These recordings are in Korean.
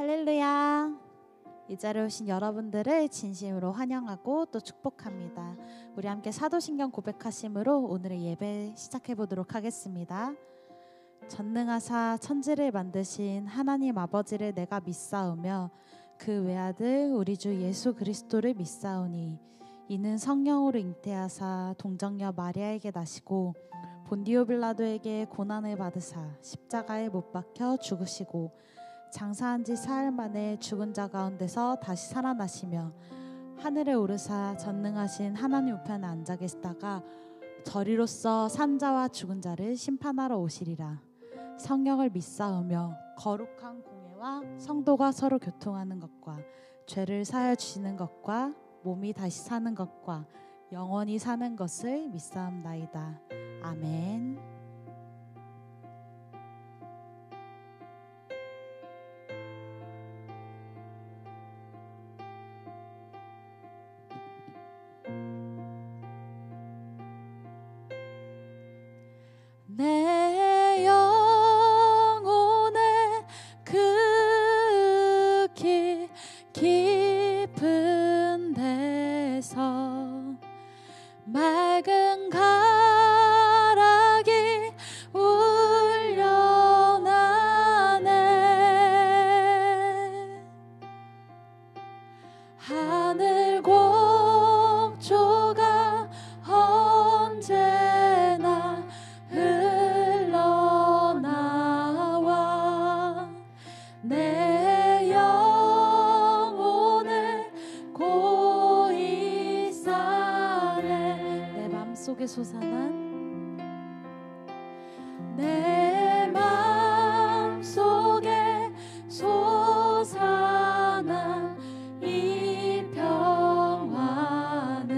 할렐루야. 이 자리에 오신 여러분들을 진심으로 환영하고 또 축복합니다. 우리 함께 사도신경 고백하심으로 오늘의 예배 시작해 보도록 하겠습니다. 전능하사 천지를 만드신 하나님 아버지를 내가 믿사오며 그 외아들 우리 주 예수 그리스도를 믿사오니 이는 성령으로 잉태하사 동정녀 마리아에게 나시고 본디오 빌라도에게 고난을 받으사 십자가에 못 박혀 죽으시고 장사한 지 사흘 만에 죽은 자 가운데서 다시 살아나시며 하늘에 오르사 전능하신 하나님 우편에 앉아 계시다가 저리로서 산 자와 죽은 자를 심판하러 오시리라. 성령을 믿사오며 거룩한 공예와 성도가 서로 교통하는 것과 죄를 사하여 주시는 것과 몸이 다시 사는 것과 영원히 사는 것을 믿사옵나이다. 아멘. 내 영혼의 그 깊은 데서 맑은 가락이 울려나네. 하늘 곡조가 언제나 흘러나와 내 영혼을 고이 싸네. 내 맘속에 솟아난 내 맘속에 솟아난 이 평화는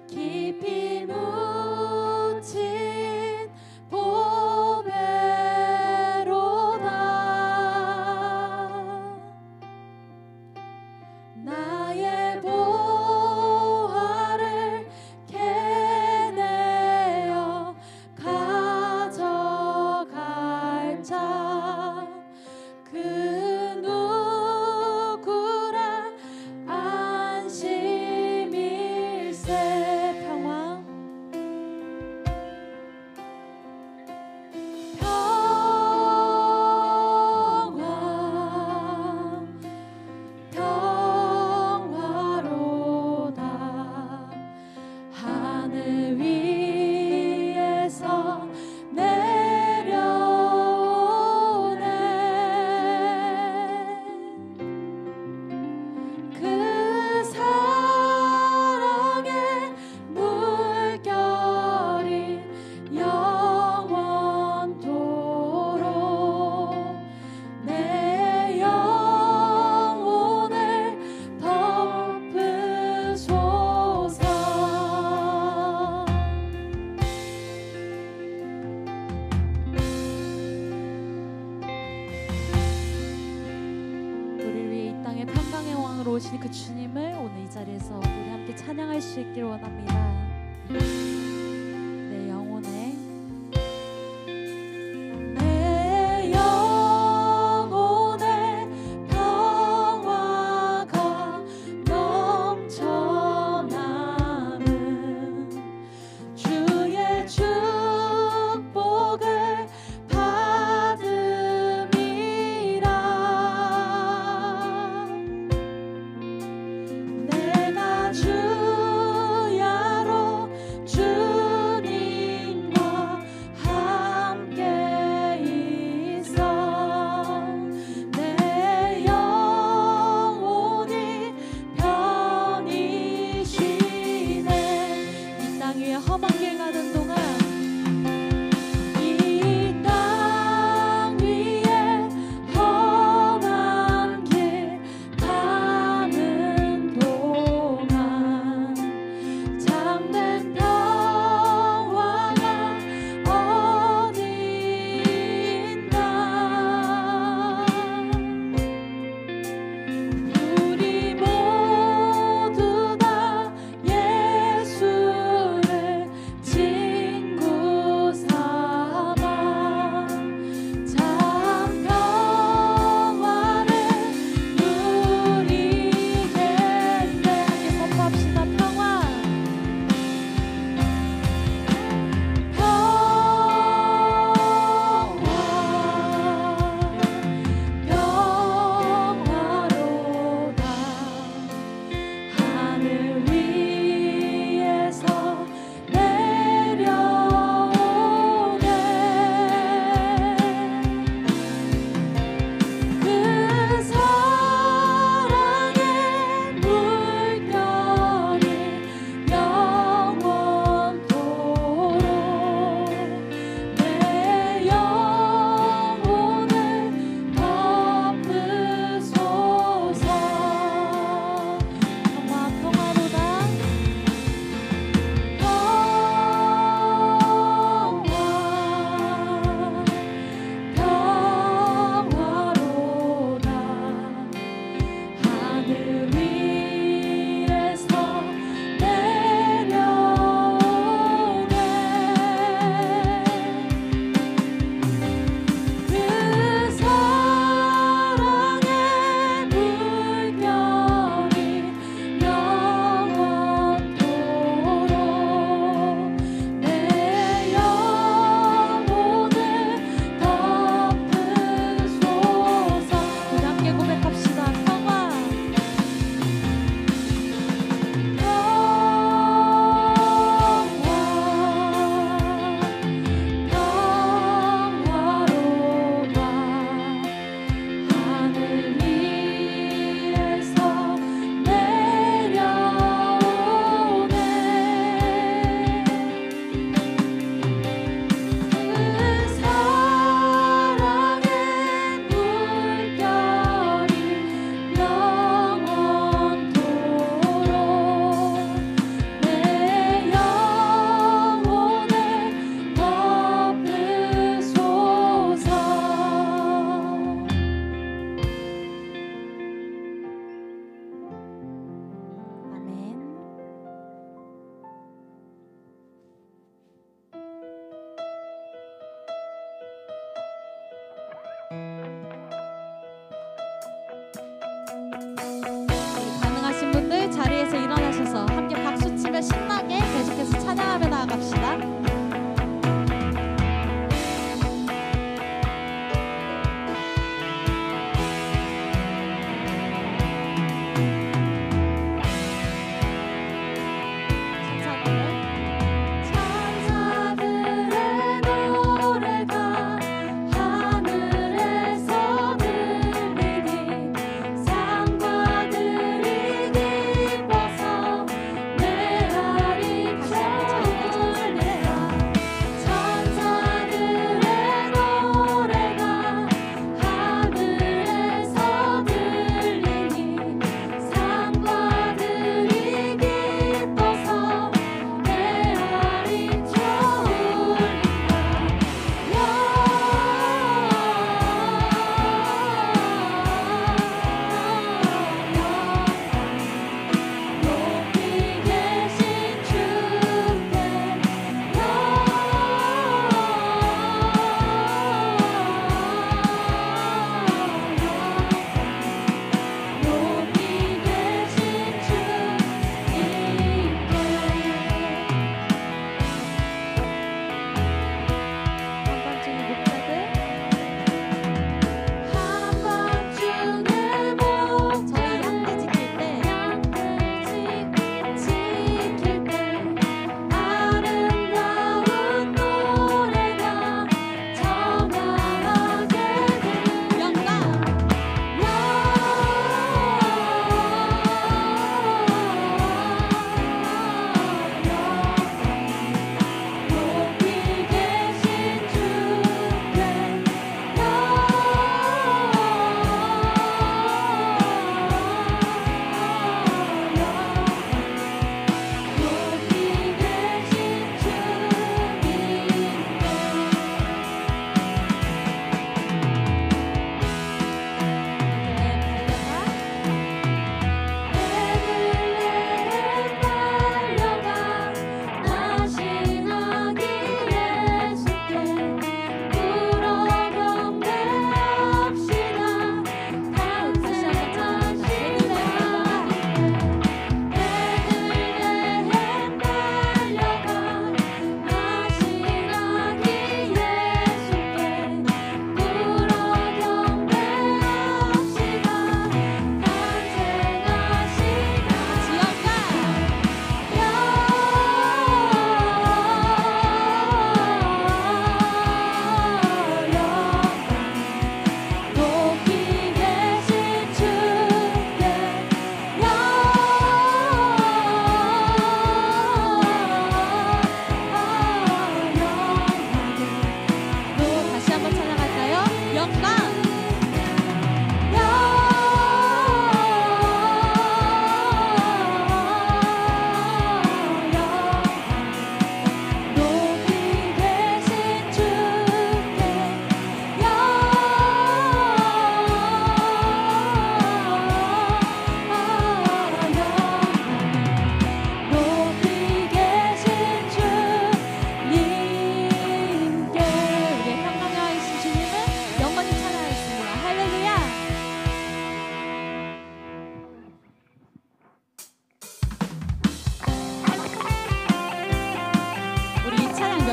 깊이 묻힌 보배로다. 나의 보화를 캐내어 가져갈 자 그 누구라 안심일세. 평화 평화로다. 하늘 위에서 내려오네. 그 사랑의 물결이 영원토록 내 영혼을 덮으소서. 우리를 위해 이 땅에 평강의 왕으로 오신 그 주님을 오늘 이 자리에서 우리 함께 찬양할 수 있길 원합니다. 내 영혼에 내 영혼에 평화가 넘쳐나는 주의 축복을 받음이라. 내가 주야로 주님과 함께 있어 내 영혼이 편히 쉬네. 이 땅 위에 험한 길 가는 동안 이 땅 위에 험한 길 가는 동안 참된 평화가 어디 있나. 우리 모두 다 예수를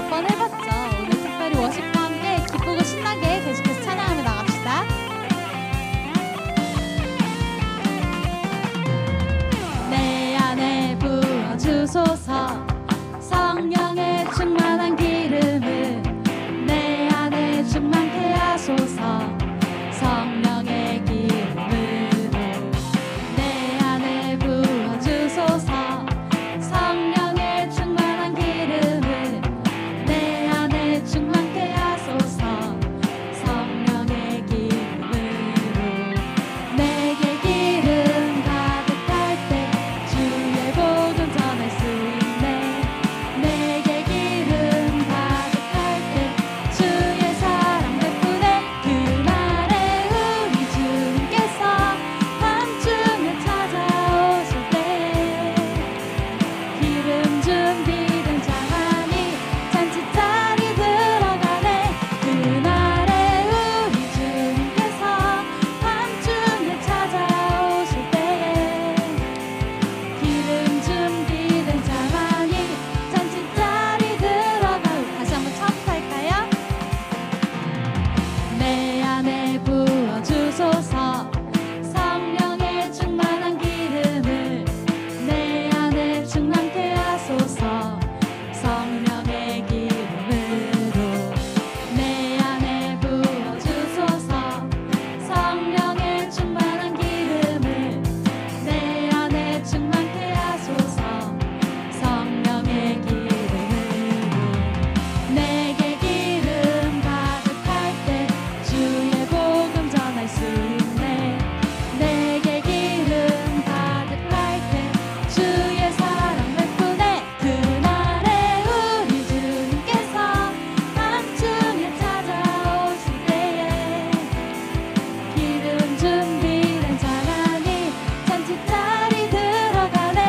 몇 번 해봤죠. 오늘 특별히 워십과 함께 기쁘고 신나게 계속해서 찬양하며 나갑시다. 내 안에 부어주소서 성령의 충만한 기름을 내 안에 충만케 하소서 성령의 기름으로 내 안에 부어주소서 성령의 충만한 기름을 내 안에 충만케 하소서 성령의 기름으로 내게 기름 가득할 때 주의 복음 전할 수 있네 내게 기름 가득할 때 주의 사랑 베푸네 그날에 우리 주님께서 밤중에 찾아오실 때 기름 준비된 자만이 잔치자리 들어가네 그날에 우리 주님께서 밤중에 찾아오실 때 기름 준비된 자만이 잔치자리 들어가고 다시 한번 처음부터 할까요? 내 안에 부어주소서 성령의 충만한 기름을 내 안에 충만케 하소서 성령의 기름으로 내 안에 부어주소서 성령의 충만한 기름을 내 안에 충만케 하소서 성령의 기름으로 내게 기름 가득할 때 주의 복음 전할 수 있네 내게 기름 가득할 때 주의 사랑 베푸네 그날에 우리 주님께서 밤중에 찾아오실 때에 기름 준비된 자만이 잔치자리 들어가네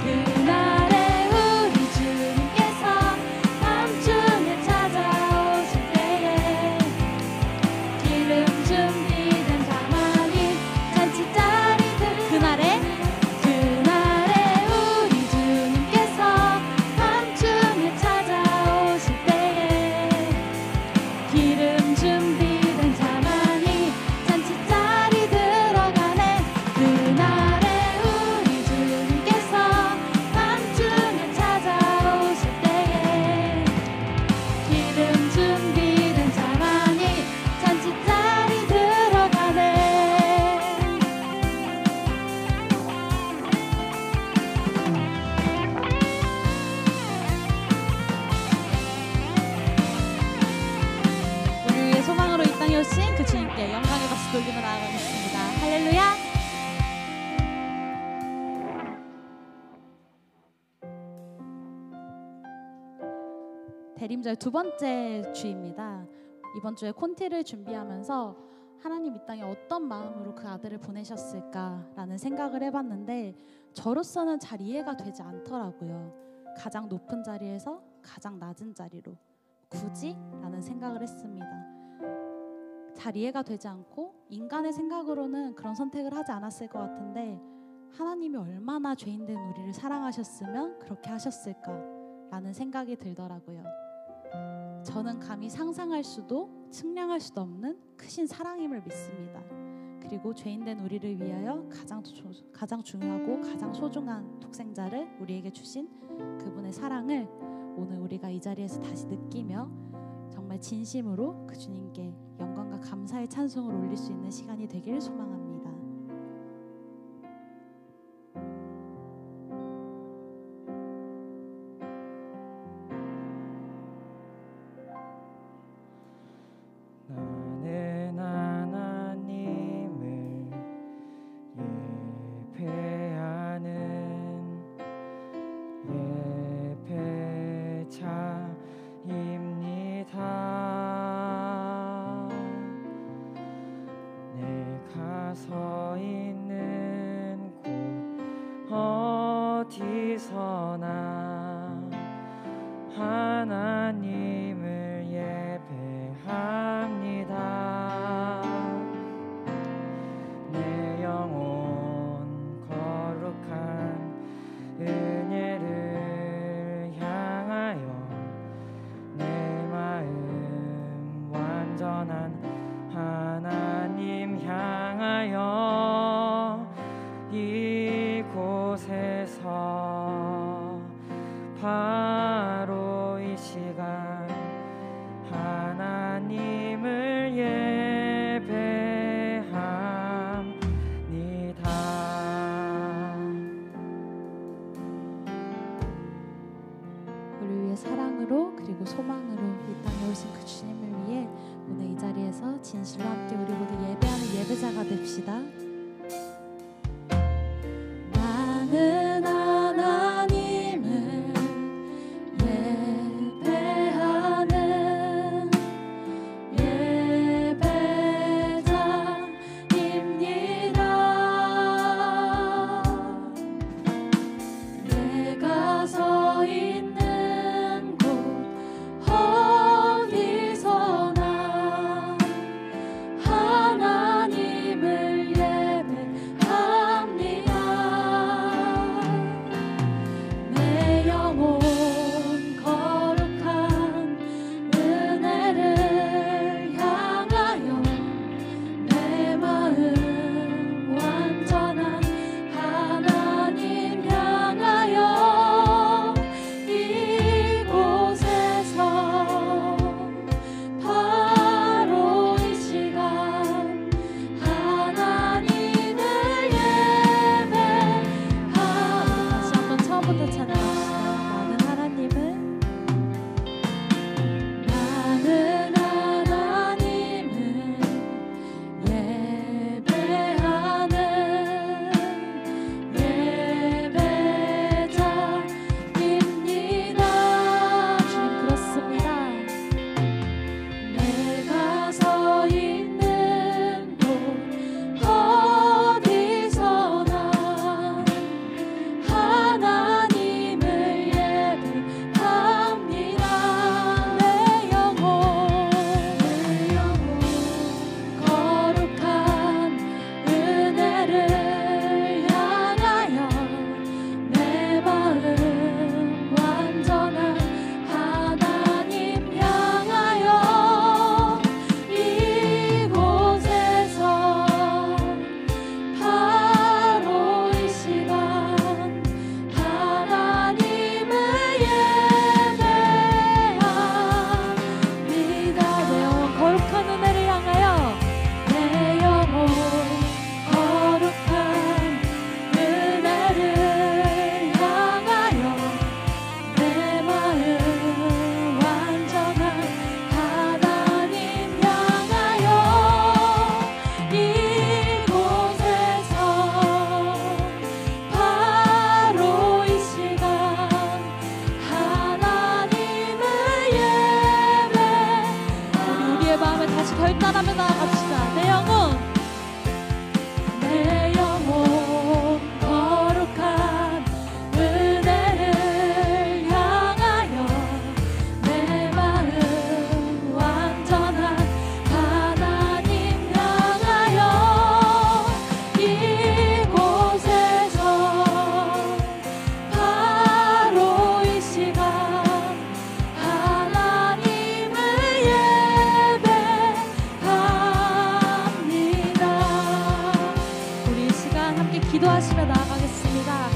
그날에 우리 주님께서 밤중에 찾아오실 때에 기름 준비된 자만이 잔치자리 그날에 우리 주님께서 밤중에 찾아오실 때에 기름 준비된 자만이 잔치자리 들어가네 그날에 우리 주님께서 밤중에 찾아오실 때에 기름 준비된 자만이 잔치자리 들어가네 우리 위해 소망으로 이 땅에 오신 그 주님께 영광의 박수 돌리며 나아가겠습니다. 할렐루야. 대림절 두 번째 주입니다. 이번 주에 콘티를 준비하면서 하나님 이 땅에 어떤 마음으로 그 아들을 보내셨을까라는 생각을 해봤는데 저로서는 잘 이해가 되지 않더라고요. 가장 높은 자리에서 가장 낮은 자리로 굳이? 라는 생각을 했습니다. 잘 이해가 되지 않고 인간의 생각으로는 그런 선택을 하지 않았을 것 같은데 하나님이 얼마나 죄인된 우리를 사랑하셨으면 그렇게 하셨을까라는 생각이 들더라고요. 저는 감히 상상할 수도 측량할 수도 없는 크신 사랑임을 믿습니다. 그리고 죄인된 우리를 위하여 가장 중요하고 가장 소중한 독생자를 우리에게 주신 그분의 사랑을 오늘 우리가 이 자리에서 다시 느끼며 정말 진심으로 그 주님께 영광과 감사의 찬송을 올릴 수 있는 시간이 되길 소망합니다. 나는 하나님을 예배하는 예배자입니다. 내 완전한 하나님 향하여 이곳에서 바로 이 시간 하나님을 예배합니다. 우리 위해 사랑으로 그리고 소망으로 이 땅에 오신 그 주님을 위해 오늘 이 자리에서 진실로 함께 우리 모두 예배하는 예배자가 됩시다. 나는 하나님을 예배하는 예배자입니다. 내가 서 있는 곳 어디서나 하나님을 예배합니다. 내 영혼 거룩한 은혜를 향하여 내 마음 완전한 하나님 향하여 이곳에서 바로 이 시간 하나님을 예배합니다. 다시 한번 처음부터 찬양합시다. 나는 하나님을 예배하는 예배자입니다. 주님 그렇습니다. 내가 서 있는 곳 어디서나 하나님을 예배합니다. 내 영혼 거룩한 은혜를 향하여 내 마음 완전한 하나님 향하여 이곳에서 바로 이 시간 하나님을 예배합니다. 내 영혼 거룩한 은혜를 향하여 내 영혼 거룩한 은혜를 향하여 내 마음 완전한 하나님 향하여 이곳에서 바로 이 시간 하나님을 예배합니다. 우리의 마음에 다시 결단하며 나아갑시다. 내 영혼 거룩한 은혜를 향하여 내 마음 완전한 하나님 향하여 이곳에서 바로 이 시간 하나님을 예배합니다. 우리 이 시간 함께 기도하시며 나아가겠습니다.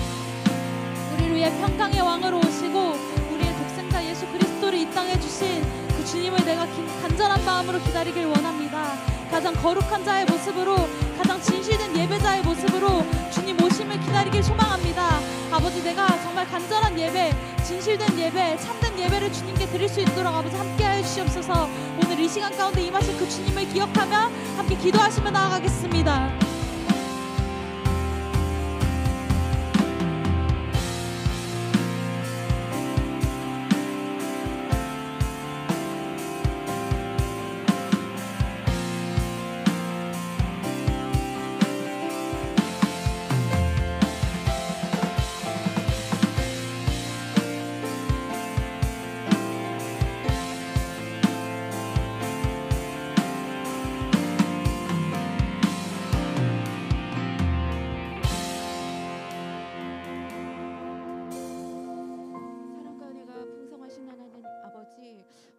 우리를 위해 평강의 왕으로 오시고 우리의 독생자 예수 그리스도를 이 땅에 주신 그 주님을 내가 간절한 마음으로 기다리길 원합니다. 가장 거룩한 자의 모습으로, 가장 진실된 예배자의 모습으로 주님 오심을 기다리길 소망합니다. 아버지, 내가 정말 간절한 예배, 진실된 예배, 참된 예배를 주님께 드릴 수 있도록 아버지 함께하여 주시옵소서. 오늘 이 시간 가운데 임하신 그 주님을 기억하며 함께 기도하시며 나아가겠습니다.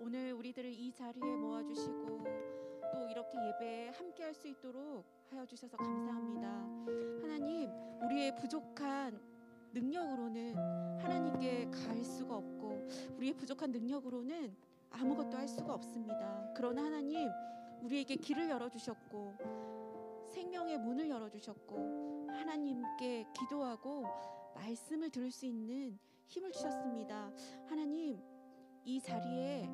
오늘 우리들을 이 자리에 모아주시고 또 이렇게 예배에 함께 할 수 있도록 하여 주셔서 감사합니다. 하나님, 우리의 부족한 능력으로는 하나님께 갈 수가 없고 우리의 부족한 능력으로는 아무것도 할 수가 없습니다. 그러나 하나님, 우리에게 길을 열어주셨고 생명의 문을 열어주셨고 하나님께 기도하고 말씀을 들을 수 있는 힘을 주셨습니다. 하나님, 이 자리에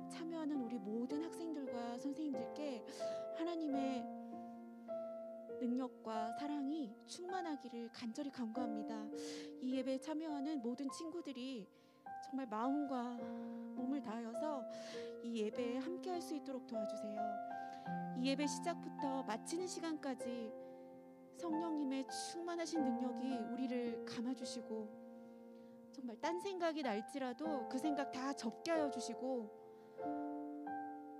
참여하는 우리 모든 학생들과 선생님들께 하나님의 능력과 사랑이 충만하기를 간절히 간구합니다. 이 예배에 참여하는 모든 친구들이 정말 마음과 몸을 다하여서 이 예배에 함께 할 수 있도록 도와주세요. 이 예배 시작부터 마치는 시간까지 성령님의 충만하신 능력이 우리를 감아주시고 정말 딴 생각이 날지라도 그 생각 다 접게 하여 주시고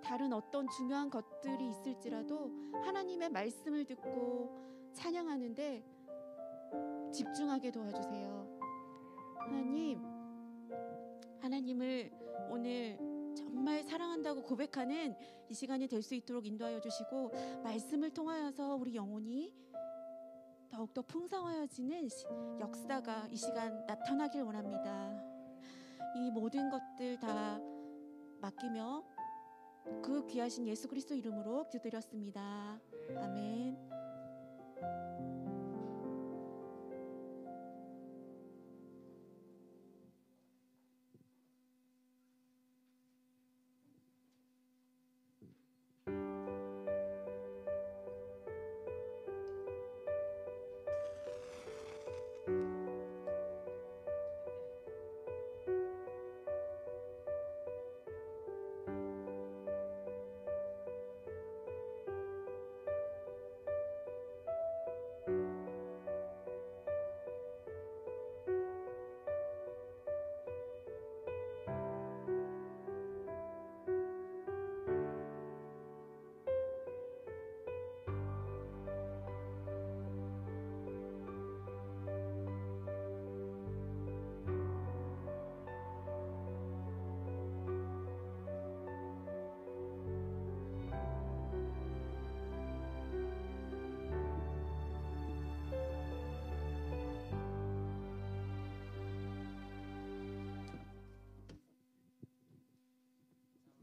다른 어떤 중요한 것들이 있을지라도 하나님의 말씀을 듣고 찬양하는데 집중하게 도와주세요. 하나님을 오늘 정말 사랑한다고 고백하는 이 시간이 될 수 있도록 인도하여 주시고 말씀을 통하여서 우리 영혼이 더욱더 풍성하여지는 역사가 이 시간 나타나길 원합니다. 이 모든 것들 다 맡기며 그 귀하신 예수 그리스도 이름으로 기도드렸습니다. 아멘.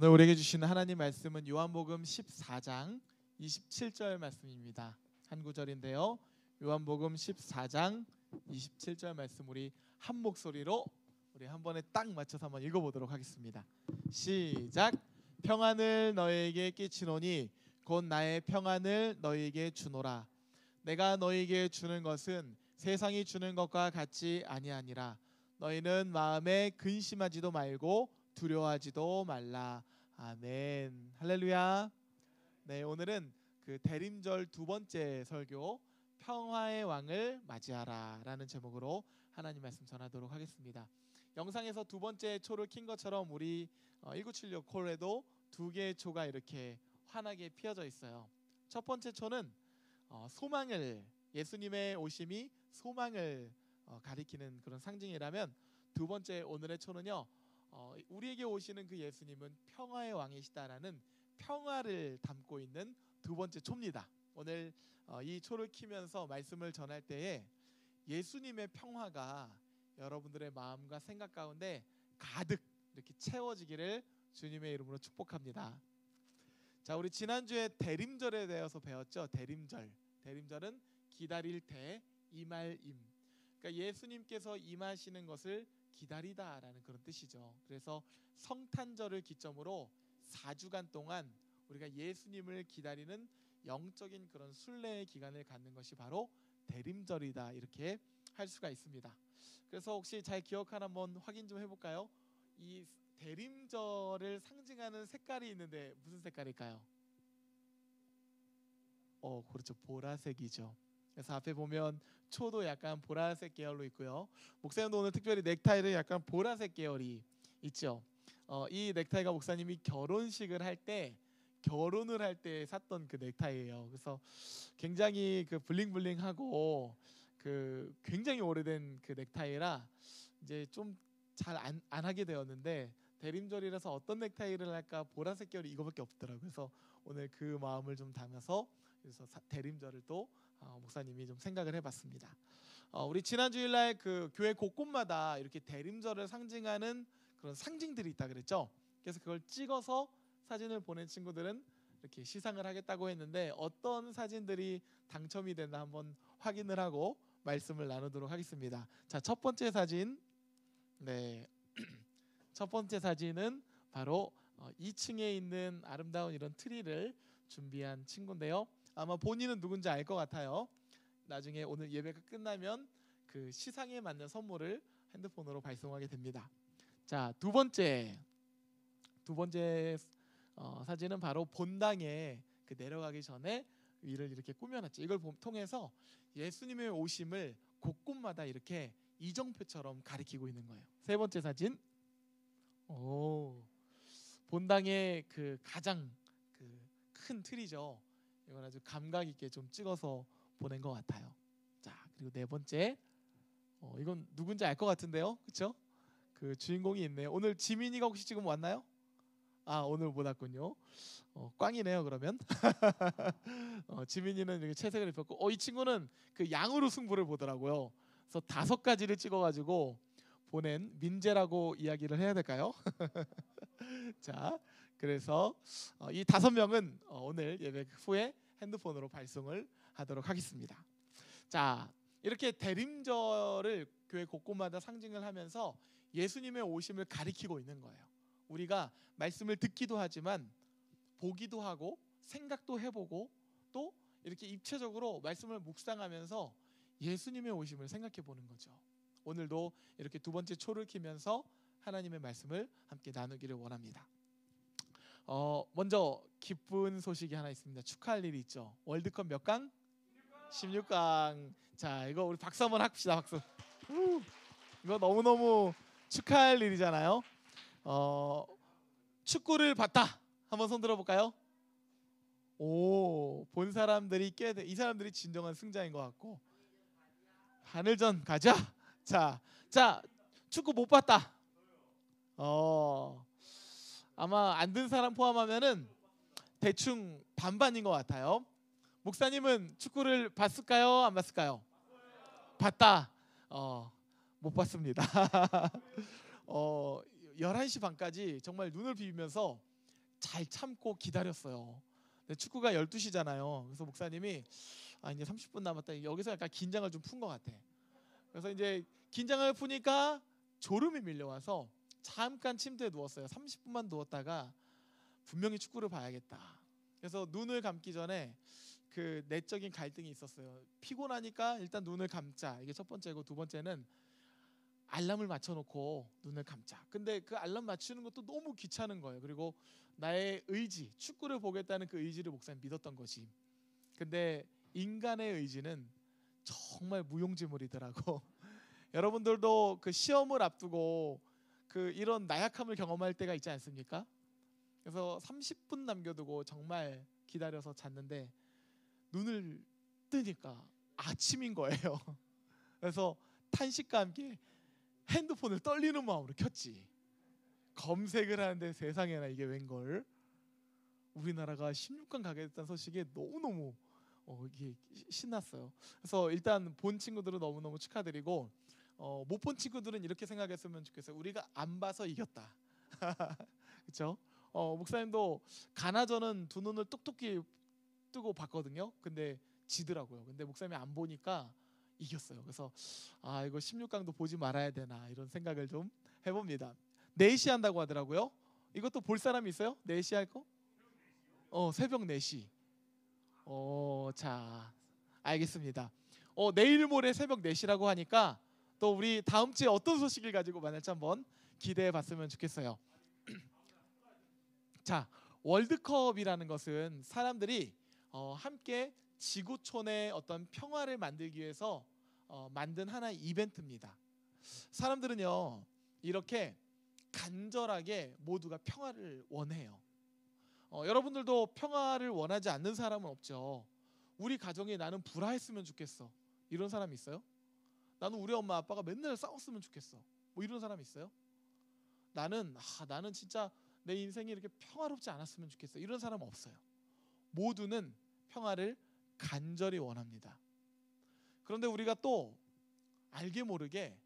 오늘 우리에게 주시는 하나님 말씀은 요한복음 14장 27절 말씀입니다. 한 구절인데요. 요한복음 14장 27절 말씀 우리 한 목소리로 우리 한 번에 딱 맞춰서 한번 읽어보도록 하겠습니다. 시작. 평안을 너희에게 끼치노니 곧 나의 평안을 너희에게 주노라. 내가 너희에게 주는 것은 세상이 주는 것과 같지 아니하니라. 너희는 마음에 근심하지도 말고 두려워하지도 말라. 아멘. 할렐루야. 네, 오늘은 그 대림절 두 번째 설교 평화의 왕을 맞이하라라는 제목으로 하나님 말씀 전하도록 하겠습니다. 영상에서 두 번째 초를 킨 것처럼 우리 1976 콜에도 두 개의 초가 이렇게 환하게 피어져 있어요. 첫 번째 초는 소망을, 예수님의 오심이 소망을 가리키는 그런 상징이라면, 두 번째 오늘의 초는요, 우리에게 오시는 그 예수님은 평화의 왕이시다라는 평화를 담고 있는 두 번째 초입니다. 오늘 이 초를 키면서 말씀을 전할 때에 예수님의 평화가 여러분들의 마음과 생각 가운데 가득 이렇게 채워지기를 주님의 이름으로 축복합니다. 자, 우리 지난주에 대림절에 대해서 배웠죠. 대림절은 기다릴 때, 임할임. 그러니까 예수님께서 임하시는 것을 기다리다라는 그런 뜻이죠. 그래서 성탄절을 기점으로 4주간 동안 우리가 예수님을 기다리는 영적인 그런 순례의 기간을 갖는 것이 바로 대림절이다, 이렇게 할 수가 있습니다. 그래서 혹시 잘 기억하나 한번 확인 좀 해볼까요? 이 대림절을 상징하는 색깔이 있는데 무슨 색깔일까요? 그렇죠. 보라색이죠. 그래서 앞에 보면 초도 약간 보라색 계열로 있고요. 목사님도 오늘 특별히 넥타이를 약간 보라색 계열이 있죠. 이 넥타이가 목사님이 결혼을 할 때 샀던 그 넥타이예요. 그래서 굉장히 그 블링블링하고 그 굉장히 오래된 그 넥타이라 이제 좀 잘 안 하게 되었는데, 대림절이라서 어떤 넥타이를 할까 보라색 결이 이거밖에 없더라고요. 그래서 오늘 그 마음을 좀 담아서 그래서 대림절을 또 목사님이 좀 생각을 해봤습니다. 우리 지난 주일날 그 교회 곳곳마다 이렇게 대림절을 상징하는 그런 상징들이 있다 그랬죠. 그래서 그걸 찍어서 사진을 보낸 친구들은 이렇게 시상을 하겠다고 했는데 어떤 사진들이 당첨이 됐나 한번 확인을 하고 말씀을 나누도록 하겠습니다. 자, 첫 번째 사진, 네, 첫 번째 사진은 바로 2층에 있는 아름다운 이런 트리를 준비한 친구인데요. 아마 본인은 누군지 알 것 같아요. 나중에 오늘 예배가 끝나면 그 시상에 맞는 선물을 핸드폰으로 발송하게 됩니다. 자, 두 번째 사진은 바로 본당에 그 내려가기 전에 위를 이렇게 꾸며놨죠. 이걸 통해서 예수님의 오심을 곳곳마다 이렇게 이정표처럼 가리키고 있는 거예요. 세 번째 사진, 본당의 그 가장 그 큰 틀이죠. 이건 아주 감각 있게 좀 찍어서 보낸 것 같아요. 자, 그리고 네 번째, 이건 누군지 알 것 같은데요, 그렇죠? 그 주인공이 있네요. 오늘 지민이가 혹시 지금 왔나요? 아, 오늘 못 왔군요. 꽝이네요 그러면. 지민이는 이렇게 채색을 입혔고, 이 친구는 그 양으로 승부를 보더라고요. 그래서 5가지를 찍어가지고 보낸 민재라고 이야기를 해야 될까요? 자, 그래서 이 5명은 오늘 예배 후에 핸드폰으로 발송을 하도록 하겠습니다. 자, 이렇게 대림절을 교회 곳곳마다 상징을 하면서 예수님의 오심을 가리키고 있는 거예요. 우리가 말씀을 듣기도 하지만 보기도 하고 생각도 해보고 또 이렇게 입체적으로 말씀을 묵상하면서 예수님의 오심을 생각해 보는 거죠. 오늘도 이렇게 두 번째 초를 켜면서 하나님의 말씀을 함께 나누기를 원합니다. 먼저 기쁜 소식이 하나 있습니다. 축하할 일이 있죠. 월드컵 몇 강? 16강. 자, 이거 우리 박수 한번 합시다. 박수. 이거 너무너무 축하할 일이잖아요. 축구를 봤다. 한번 손 들어볼까요? 본 사람들이 이 사람들이 진정한 승자인 것 같고. 하늘전 가자. 자, 축구 못 봤다. 아마 안 든 사람 포함하면은 대충 반반인 것 같아요. 목사님은 축구를 봤을까요? 안 봤을까요? 봤다. 못 봤습니다. 11시 반까지 정말 눈을 비비면서 잘 참고 기다렸어요. 근데 축구가 12시잖아요. 그래서 목사님이 이제 30분 남았다. 여기서 약간 긴장을 좀 푼 것 같아. 그래서 이제 긴장을 푸니까 졸음이 밀려와서 잠깐 침대에 누웠어요. 30분만 누웠다가 분명히 축구를 봐야겠다. 그래서 눈을 감기 전에 그 내적인 갈등이 있었어요. 피곤하니까 일단 눈을 감자. 이게 첫 번째고, 두 번째는 알람을 맞춰놓고 눈을 감자. 근데 그 알람 맞추는 것도 너무 귀찮은 거예요. 그리고 나의 의지, 축구를 보겠다는 그 의지를 목사님 믿었던 거지. 근데 인간의 의지는 정말 무용지물이더라고. 여러분들도 그 시험을 앞두고 그 이런 나약함을 경험할 때가 있지 않습니까? 그래서 30분 남겨두고 정말 기다려서 잤는데 눈을 뜨니까 아침인 거예요. 그래서 탄식과 함께 핸드폰을 떨리는 마음으로 켰지. 검색을 하는데 세상에나 이게 웬걸. 우리나라가 16강 가게 됐다는 소식에 너무너무 이게 신났어요. 그래서 일단 본 친구들은 너무너무 축하드리고, 못 본 친구들은 이렇게 생각했으면 좋겠어요. 우리가 안 봐서 이겼다. 그렇죠? 목사님도 가나전은 두 눈을 똑똑히 뜨고 봤거든요. 근데 지더라고요. 근데 목사님이 안 보니까 이겼어요. 그래서 이거 16강도 보지 말아야 되나 이런 생각을 좀 해봅니다. 4시 한다고 하더라고요. 이것도 볼 사람이 있어요? 4시 할 거? 새벽 4시. 자, 알겠습니다. 내일 모레 새벽 4시라고 하니까 또 우리 다음 주에 어떤 소식을 가지고 만날지 한번 기대해 봤으면 좋겠어요. 자, 월드컵이라는 것은 사람들이 함께 지구촌의 어떤 평화를 만들기 위해서 만든 하나의 이벤트입니다. 사람들은요, 이렇게 간절하게 모두가 평화를 원해요. 여러분들도 평화를 원하지 않는 사람은 없죠. 우리 가정에 나는 불화했으면 좋겠어. 이런 사람 있어요? 나는 우리 엄마 아빠가 맨날 싸웠으면 좋겠어. 뭐 이런 사람 있어요? 나는 진짜 내 인생이 이렇게 평화롭지 않았으면 좋겠어. 이런 사람 없어요. 모두는 평화를 간절히 원합니다. 그런데 우리가 또 알게 모르게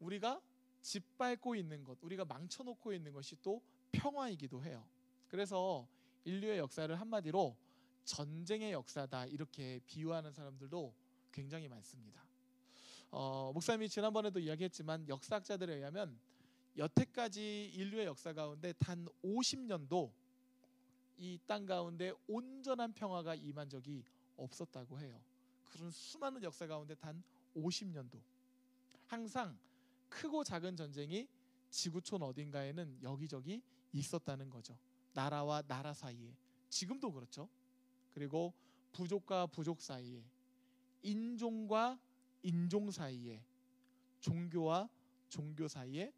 우리가 짓밟고 있는 것, 우리가 망쳐놓고 있는 것이 또 평화이기도 해요. 그래서 인류의 역사를 한마디로 전쟁의 역사다 이렇게 비유하는 사람들도 굉장히 많습니다. 목사님이 지난번에도 이야기했지만 역사학자들에 의하면 여태까지 인류의 역사 가운데 단 50년도 이 땅 가운데 온전한 평화가 임한 적이 없었다고 해요. 그런 수많은 역사 가운데 단 50년도 항상 크고 작은 전쟁이 지구촌 어딘가에는 여기저기 있었다는 거죠. 나라와 나라 사이에, 지금도 그렇죠. 그리고 부족과 부족 사이에, 인종과 인종 사이에, 종교와 종교 사이에,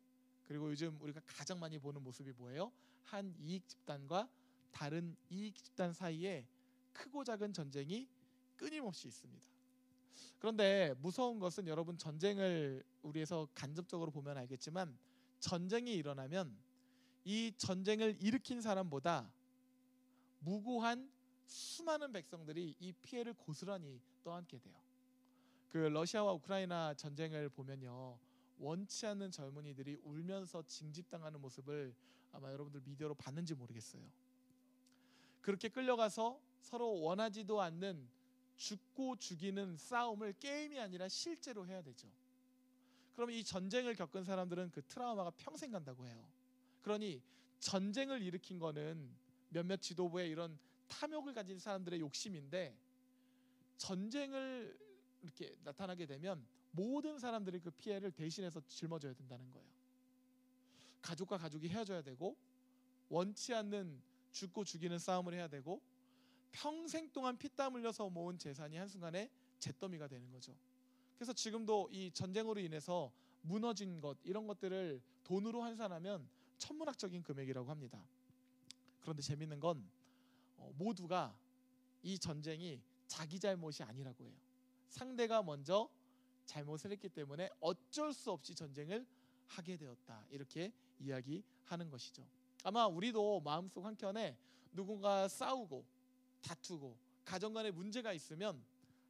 그리고 요즘 우리가 가장 많이 보는 모습이 뭐예요? 한 이익 집단과 다른 이익 집단 사이에 크고 작은 전쟁이 끊임없이 있습니다. 그런데 무서운 것은 여러분, 전쟁을 우리에서 간접적으로 보면 알겠지만 전쟁이 일어나면 이 전쟁을 일으킨 사람보다 무고한 수많은 백성들이 이 피해를 고스란히 떠안게 돼요. 그 러시아와 우크라이나 전쟁을 보면요, 원치 않는 젊은이들이 울면서 징집당하는 모습을 아마 여러분들 미디어로 봤는지 모르겠어요. 그렇게 끌려가서 서로 원하지도 않는 죽고 죽이는 싸움을 게임이 아니라 실제로 해야 되죠. 그럼 이 전쟁을 겪은 사람들은 그 트라우마가 평생 간다고 해요. 그러니 전쟁을 일으킨 거는 몇몇 지도부의 이런 탐욕을 가진 사람들의 욕심인데, 전쟁을 이렇게 나타나게 되면 모든 사람들이 그 피해를 대신해서 짊어져야 된다는 거예요. 가족과 가족이 헤어져야 되고, 원치 않는 죽고 죽이는 싸움을 해야 되고, 평생 동안 피땀 흘려서 모은 재산이 한순간에 잿더미가 되는 거죠. 그래서 지금도 이 전쟁으로 인해서 무너진 것, 이런 것들을 돈으로 환산하면 천문학적인 금액이라고 합니다. 그런데 재밌는 건 모두가 이 전쟁이 자기 잘못이 아니라고 해요. 상대가 먼저 잘못을 했기 때문에 어쩔 수 없이 전쟁을 하게 되었다, 이렇게 이야기하는 것이죠. 아마 우리도 마음속 한켠에 누군가 싸우고 다투고 가정 간에 문제가 있으면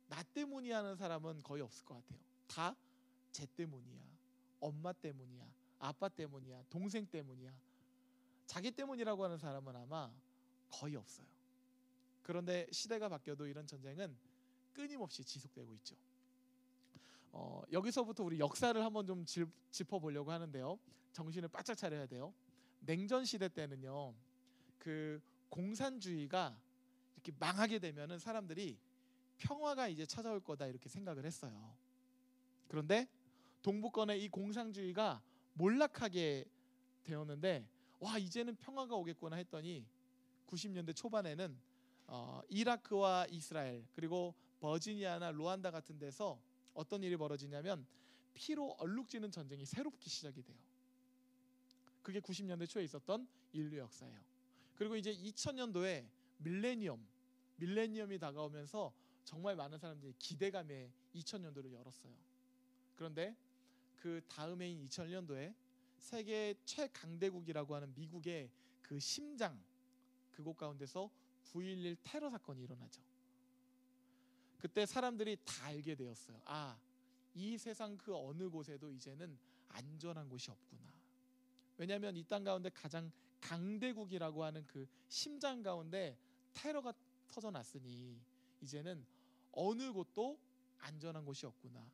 나 때문이야 하는 사람은 거의 없을 것 같아요. 다 쟤 때문이야, 엄마 때문이야, 아빠 때문이야, 동생 때문이야, 자기 때문이라고 하는 사람은 아마 거의 없어요. 그런데 시대가 바뀌어도 이런 전쟁은 끊임없이 지속되고 있죠. 여기서부터 우리 역사를 한번 좀 짚어보려고 하는데요. 정신을 바짝 차려야 돼요. 냉전 시대 때는요, 그 공산주의가 이렇게 망하게 되면은 사람들이 평화가 이제 찾아올 거다 이렇게 생각을 했어요. 그런데 동부권의 이 공산주의가 몰락하게 되었는데, 와, 이제는 평화가 오겠구나 했더니 90년대 초반에는 이라크와 이스라엘, 그리고 버지니아나 루안다 같은 데서 어떤 일이 벌어지냐면 피로 얼룩지는 전쟁이 새롭게 시작이 돼요. 그게 90년대 초에 있었던 인류 역사예요. 그리고 이제 2000년도에 밀레니엄이 다가오면서 정말 많은 사람들이 기대감에 2000년도를 열었어요. 그런데 그 다음해인 2000년도에 세계 최강대국이라고 하는 미국의 그 심장, 그곳 가운데서 9.11 테러 사건이 일어나죠. 그때 사람들이 다 알게 되었어요. 이 세상 그 어느 곳에도 이제는 안전한 곳이 없구나. 왜냐하면 이 땅 가운데 가장 강대국이라고 하는 그 심장 가운데 테러가 터져났으니 이제는 어느 곳도 안전한 곳이 없구나,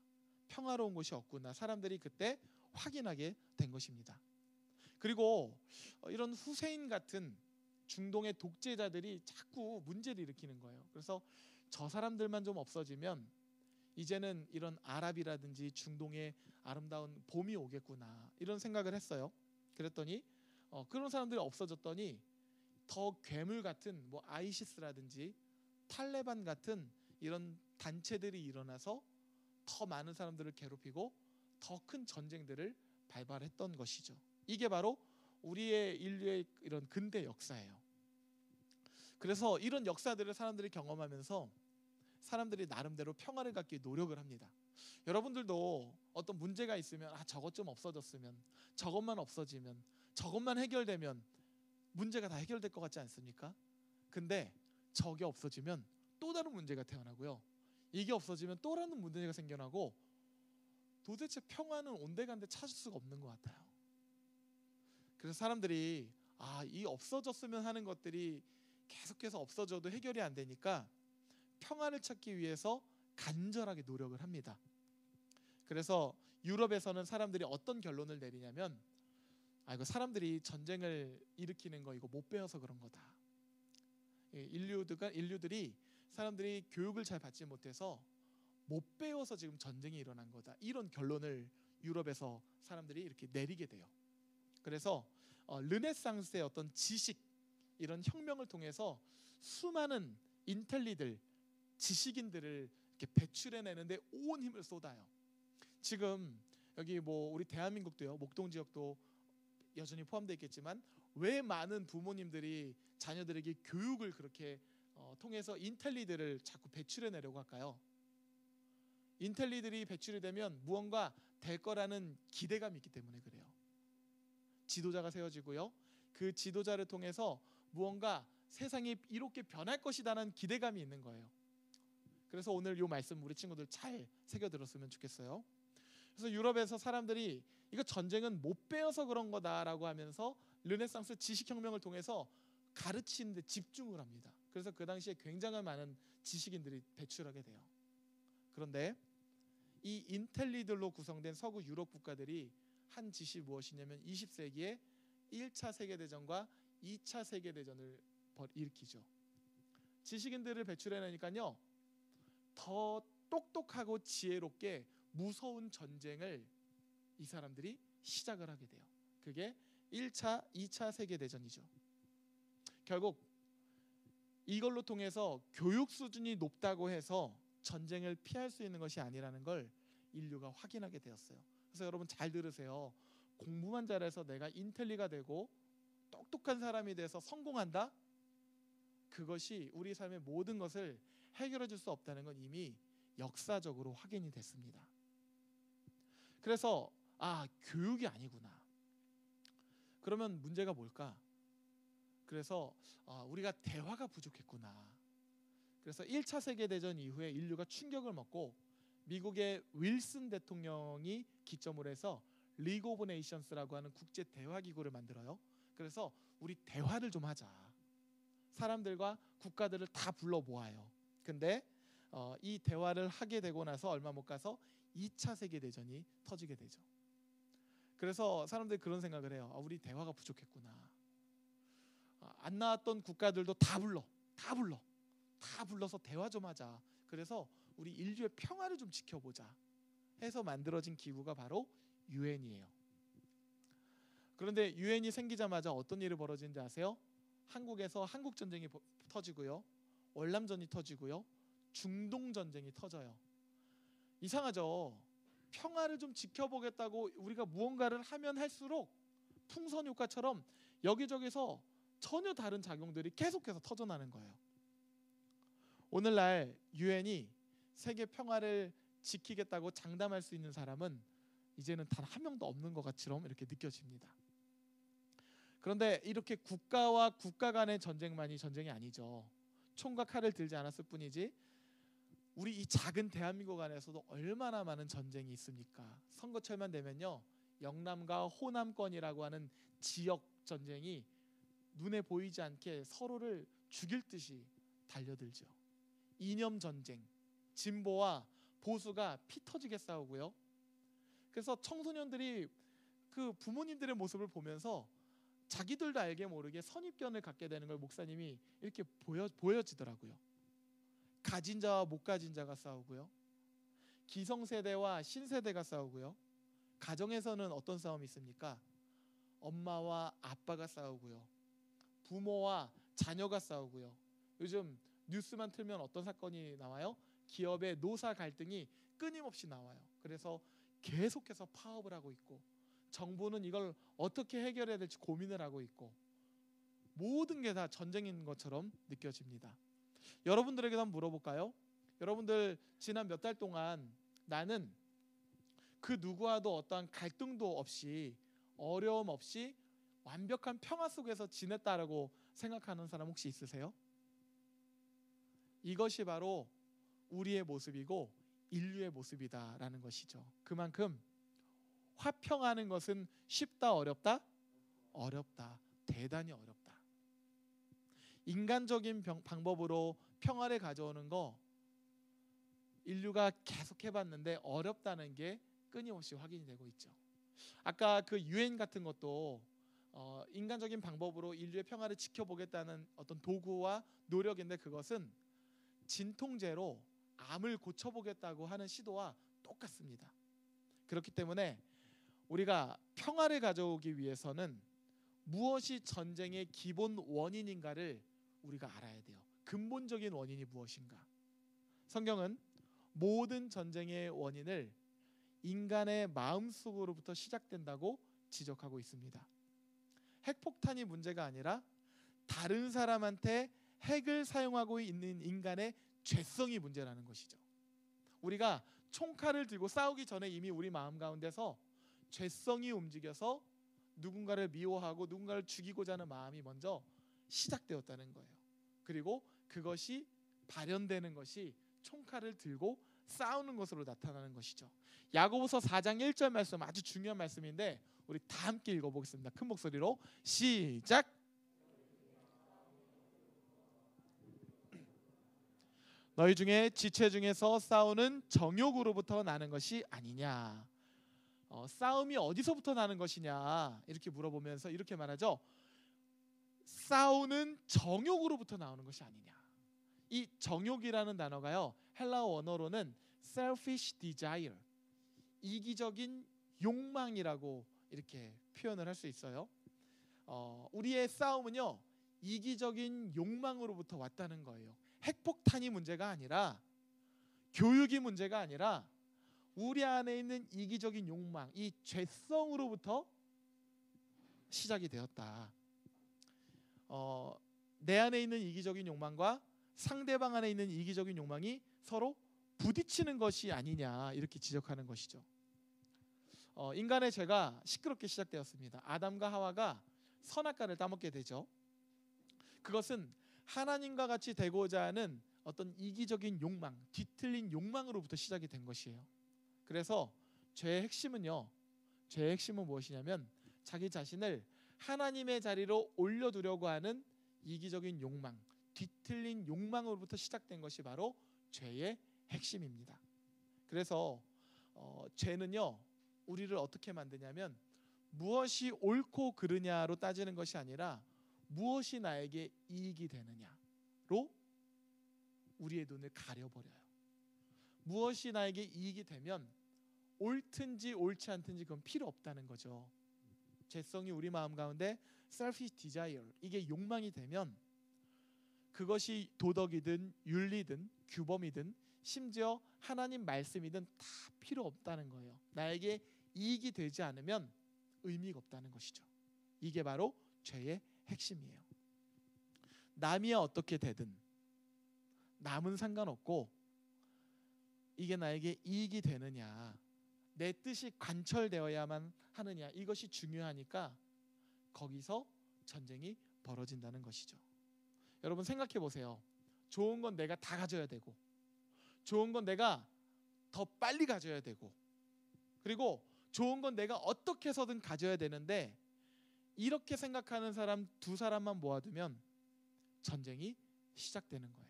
평화로운 곳이 없구나, 사람들이 그때 확인하게 된 것입니다. 그리고 이런 후세인 같은 중동의 독재자들이 자꾸 문제를 일으키는 거예요. 그래서 저 사람들만 좀 없어지면 이제는 이런 아랍이라든지 중동의 아름다운 봄이 오겠구나, 이런 생각을 했어요. 그랬더니 그런 사람들이 없어졌더니 더 괴물 같은 뭐 아이시스라든지 탈레반 같은 이런 단체들이 일어나서 더 많은 사람들을 괴롭히고 더 큰 전쟁들을 발발했던 것이죠. 이게 바로 우리의 인류의 이런 근대 역사예요. 그래서 이런 역사들을 사람들이 경험하면서 사람들이 나름대로 평화를 갖기 노력을 합니다. 여러분들도 어떤 문제가 있으면 저것 좀 없어졌으면, 저것만 없어지면, 저것만 해결되면 문제가 다 해결될 것 같지 않습니까? 근데 저게 없어지면 또 다른 문제가 태어나고요. 이게 없어지면 또 다른 문제가 생겨나고 도대체 평화는 온데간데 찾을 수가 없는 것 같아요. 그래서 사람들이 이 없어졌으면 하는 것들이 계속해서 없어져도 해결이 안 되니까 평화를 찾기 위해서 간절하게 노력을 합니다. 그래서 유럽에서는 사람들이 어떤 결론을 내리냐면 이거 사람들이 전쟁을 일으키는 거 이거 못 배워서 그런 거다. 인류들이 사람들이 교육을 잘 받지 못해서 못 배워서 지금 전쟁이 일어난 거다. 이런 결론을 유럽에서 사람들이 이렇게 내리게 돼요. 그래서 르네상스의 어떤 지식, 이런 혁명을 통해서 수많은 인텔리들, 지식인들을 이렇게 배출해내는데 온 힘을 쏟아요. 지금 여기 우리 대한민국도요, 목동 지역도 여전히 포함되어 있겠지만 왜 많은 부모님들이 자녀들에게 교육을 그렇게 통해서 인텔리들을 자꾸 배출해내려고 할까요? 인텔리들이 배출이 되면 무언가 될 거라는 기대감이 있기 때문에 그래요. 지도자가 세워지고요, 그 지도자를 통해서 무언가 세상이 이렇게 변할 것이라는 기대감이 있는 거예요. 그래서 오늘 이 말씀 우리 친구들 잘 새겨 들었으면 좋겠어요. 그래서 유럽에서 사람들이 이거 전쟁은 못 배워서 그런 거다라고 하면서 르네상스 지식혁명을 통해서 가르치는 데 집중을 합니다. 그래서 그 당시에 굉장히 많은 지식인들이 배출하게 돼요. 그런데 이 인텔리들로 구성된 서구 유럽 국가들이 한 짓이 무엇이냐면 20세기에 1차 세계대전과 2차 세계대전을 일으키죠. 지식인들을 배출해내니까요, 더 똑똑하고 지혜롭게 무서운 전쟁을 이 사람들이 시작을 하게 돼요. 그게 1차, 2차 세계대전이죠. 결국 이걸로 통해서 교육 수준이 높다고 해서 전쟁을 피할 수 있는 것이 아니라는 걸 인류가 확인하게 되었어요. 그래서 여러분 잘 들으세요. 공부만 잘해서 내가 인텔리가 되고 똑똑한 사람이 돼서 성공한다? 그것이 우리 삶의 모든 것을 해결해 줄 수 없다는 건 이미 역사적으로 확인이 됐습니다. 그래서 교육이 아니구나. 그러면 문제가 뭘까? 그래서 우리가 대화가 부족했구나. 그래서 1차 세계대전 이후에 인류가 충격을 먹고 미국의 윌슨 대통령이 기점으로 해서 리그 오브 네이션스라고 하는 국제 대화 기구를 만들어요. 그래서 우리 대화를 좀 하자. 사람들과 국가들을 다 불러 모아요. 근데 이 대화를 하게 되고 나서 얼마 못 가서 2차 세계대전이 터지게 되죠. 그래서 사람들이 그런 생각을 해요. 우리 대화가 부족했구나. 안 나왔던 국가들도 다 불러서 대화 좀 하자. 그래서 우리 인류의 평화를 좀 지켜보자 해서 만들어진 기구가 바로 유엔이에요. 그런데 유엔이 생기자마자 어떤 일이 벌어지는지 아세요? 한국에서 한국전쟁이 터지고요, 월남전이 터지고요, 중동전쟁이 터져요. 이상하죠? 평화를 좀 지켜보겠다고 우리가 무언가를 하면 할수록 풍선효과처럼 여기저기서 전혀 다른 작용들이 계속해서 터져나는 거예요. 오늘날 유엔이 세계 평화를 지키겠다고 장담할 수 있는 사람은 이제는 단 한 명도 없는 것처럼 이렇게 느껴집니다. 그런데 이렇게 국가와 국가 간의 전쟁만이 전쟁이 아니죠. 총과 칼을 들지 않았을 뿐이지 우리 이 작은 대한민국 안에서도 얼마나 많은 전쟁이 있습니까? 선거철만 되면요, 영남과 호남권이라고 하는 지역 전쟁이 눈에 보이지 않게 서로를 죽일 듯이 달려들죠. 이념 전쟁, 진보와 보수가 피 터지게 싸우고요. 그래서 청소년들이 그 부모님들의 모습을 보면서 자기들도 알게 모르게 선입견을 갖게 되는 걸 목사님이 이렇게 보여지더라고요. 가진 자와 못 가진 자가 싸우고요, 기성세대와 신세대가 싸우고요, 가정에서는 어떤 싸움이 있습니까? 엄마와 아빠가 싸우고요, 부모와 자녀가 싸우고요. 요즘 뉴스만 틀면 어떤 사건이 나와요? 기업의 노사 갈등이 끊임없이 나와요. 그래서 계속해서 파업을 하고 있고, 정부는 이걸 어떻게 해결해야 될지 고민을 하고 있고, 모든 게 다 전쟁인 것처럼 느껴집니다. 여러분들에게도 한번 물어볼까요? 여러분들 지난 몇 달 동안 나는 그 누구와도 어떠한 갈등도 없이 어려움 없이 완벽한 평화 속에서 지냈다라고 생각하는 사람 혹시 있으세요? 이것이 바로 우리의 모습이고 인류의 모습이다라는 것이죠. 그만큼 화평하는 것은 쉽다, 어렵다? 어렵다. 대단히 어렵다. 인간적인 방법으로 평화를 가져오는 거 인류가 계속 해봤는데 어렵다는 게 끊임없이 확인이 되고 있죠. 아까 그 유엔 같은 것도 인간적인 방법으로 인류의 평화를 지켜보겠다는 어떤 도구와 노력인데 그것은 진통제로 암을 고쳐보겠다고 하는 시도와 똑같습니다. 그렇기 때문에 우리가 평화를 가져오기 위해서는 무엇이 전쟁의 기본 원인인가를 우리가 알아야 돼요. 근본적인 원인이 무엇인가? 성경은 모든 전쟁의 원인을 인간의 마음속으로부터 시작된다고 지적하고 있습니다. 핵폭탄이 문제가 아니라 다른 사람한테 핵을 사용하고 있는 인간의 죄성이 문제라는 것이죠. 우리가 총칼을 들고 싸우기 전에 이미 우리 마음 가운데서 죄성이 움직여서 누군가를 미워하고 누군가를 죽이고자 하는 마음이 먼저 시작되었다는 거예요. 그리고 그것이 발현되는 것이 총칼을 들고 싸우는 것으로 나타나는 것이죠. 야고보서 4장 1절 말씀 아주 중요한 말씀인데 우리 다 함께 읽어보겠습니다. 큰 목소리로 시작. 너희 중에 지체 중에서 싸우는 정욕으로부터 나는 것이 아니냐. 싸움이 어디서부터 나는 것이냐 이렇게 물어보면서 이렇게 말하죠. 싸우는 정욕으로부터 나오는 것이 아니냐. 이 정욕이라는 단어가요, 헬라어 원어로는 selfish desire, 이기적인 욕망이라고 이렇게 표현을 할 수 있어요. 우리의 싸움은요 이기적인 욕망으로부터 왔다는 거예요. 핵폭탄이 문제가 아니라, 교육이 문제가 아니라 우리 안에 있는 이기적인 욕망, 이 죄성으로부터 시작이 되었다. 내 안에 있는 이기적인 욕망과 상대방 안에 있는 이기적인 욕망이 서로 부딪히는 것이 아니냐 이렇게 지적하는 것이죠. 인간의 죄가 시끄럽게 시작되었습니다. 아담과 하와가 선악과를 따먹게 되죠. 그것은 하나님과 같이 되고자 하는 어떤 이기적인 욕망, 뒤틀린 욕망으로부터 시작이 된 것이에요. 그래서 죄의 핵심은요, 죄의 핵심은 무엇이냐면 자기 자신을 하나님의 자리로 올려두려고 하는 이기적인 욕망, 뒤틀린 욕망으로부터 시작된 것이 바로 죄의 핵심입니다. 그래서 죄는요 우리를 어떻게 만드냐면 무엇이 옳고 그르냐로 따지는 것이 아니라 무엇이 나에게 이익이 되느냐로 우리의 눈을 가려버려요. 무엇이 나에게 이익이 되면 옳든지 옳지 않든지 그건 필요 없다는 거죠. 죄성이 우리 마음 가운데 selfish desire, 이게 욕망이 되면 그것이 도덕이든 윤리든 규범이든 심지어 하나님 말씀이든 다 필요 없다는 거예요. 나에게 이익이 되지 않으면 의미가 없다는 것이죠. 이게 바로 죄의 핵심이에요. 남이 어떻게 되든 남은 상관없고 이게 나에게 이익이 되느냐, 내 뜻이 관철되어야만 하느냐, 이것이 중요하니까 거기서 전쟁이 벌어진다는 것이죠. 여러분 생각해 보세요. 좋은 건 내가 다 가져야 되고, 좋은 건 내가 더 빨리 가져야 되고, 그리고 좋은 건 내가 어떻게 해서든 가져야 되는데, 이렇게 생각하는 사람 두 사람만 모아두면 전쟁이 시작되는 거예요.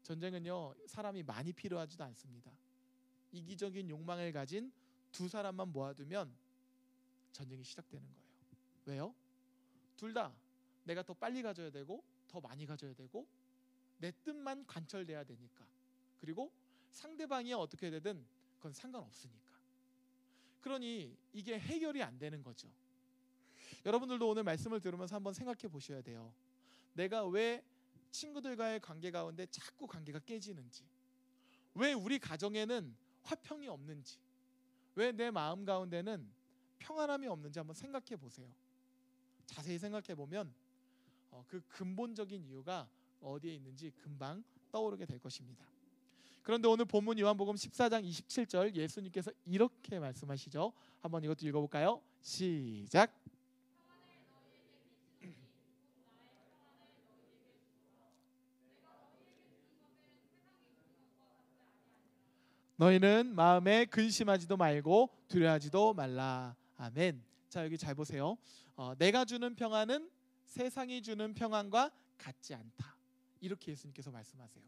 전쟁은요 사람이 많이 필요하지도 않습니다. 이기적인 욕망을 가진 두 사람만 모아두면 전쟁이 시작되는 거예요. 왜요? 둘 다 내가 더 빨리 가져야 되고 더 많이 가져야 되고 내 뜻만 관철돼야 되니까, 그리고 상대방이 어떻게 되든 그건 상관없으니까. 그러니 이게 해결이 안 되는 거죠. 여러분들도 오늘 말씀을 들으면서 한번 생각해 보셔야 돼요. 내가 왜 친구들과의 관계 가운데 자꾸 관계가 깨지는지, 왜 우리 가정에는 화평이 없는지, 왜 내 마음 가운데는 평안함이 없는지 한번 생각해 보세요. 자세히 생각해 보면 그 근본적인 이유가 어디에 있는지 금방 떠오르게 될 것입니다. 그런데 오늘 본문 요한복음 14장 27절 예수님께서 이렇게 말씀하시죠. 한번 이것도 읽어볼까요? 시작. 너희는 마음에 근심하지도 말고 두려워하지도 말라. 아멘. 자, 여기 잘 보세요. 내가 주는 평안은 세상이 주는 평안과 같지 않다. 이렇게 예수님께서 말씀하세요.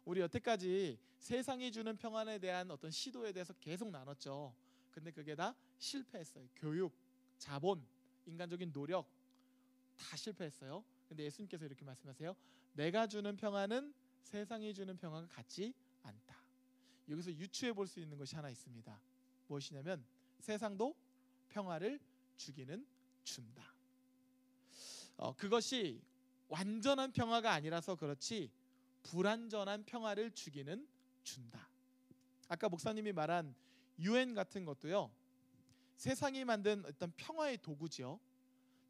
우리 여태까지 세상이 주는 평안에 대한 어떤 시도에 대해서 계속 나눴죠. 근데 그게 다 실패했어요. 교육, 자본, 인간적인 노력 다 실패했어요. 근데 예수님께서 이렇게 말씀하세요. 내가 주는 평안은 세상이 주는 평안과 같지 않다. 여기서 유추해 볼 수 있는 것이 하나 있습니다. 무엇이냐면 세상도 평화를 주기는 준다. 그것이 완전한 평화가 아니라서 그렇지 불완전한 평화를 주기는 준다. 아까 목사님이 말한 UN 같은 것도요. 세상이 만든 어떤 평화의 도구지요.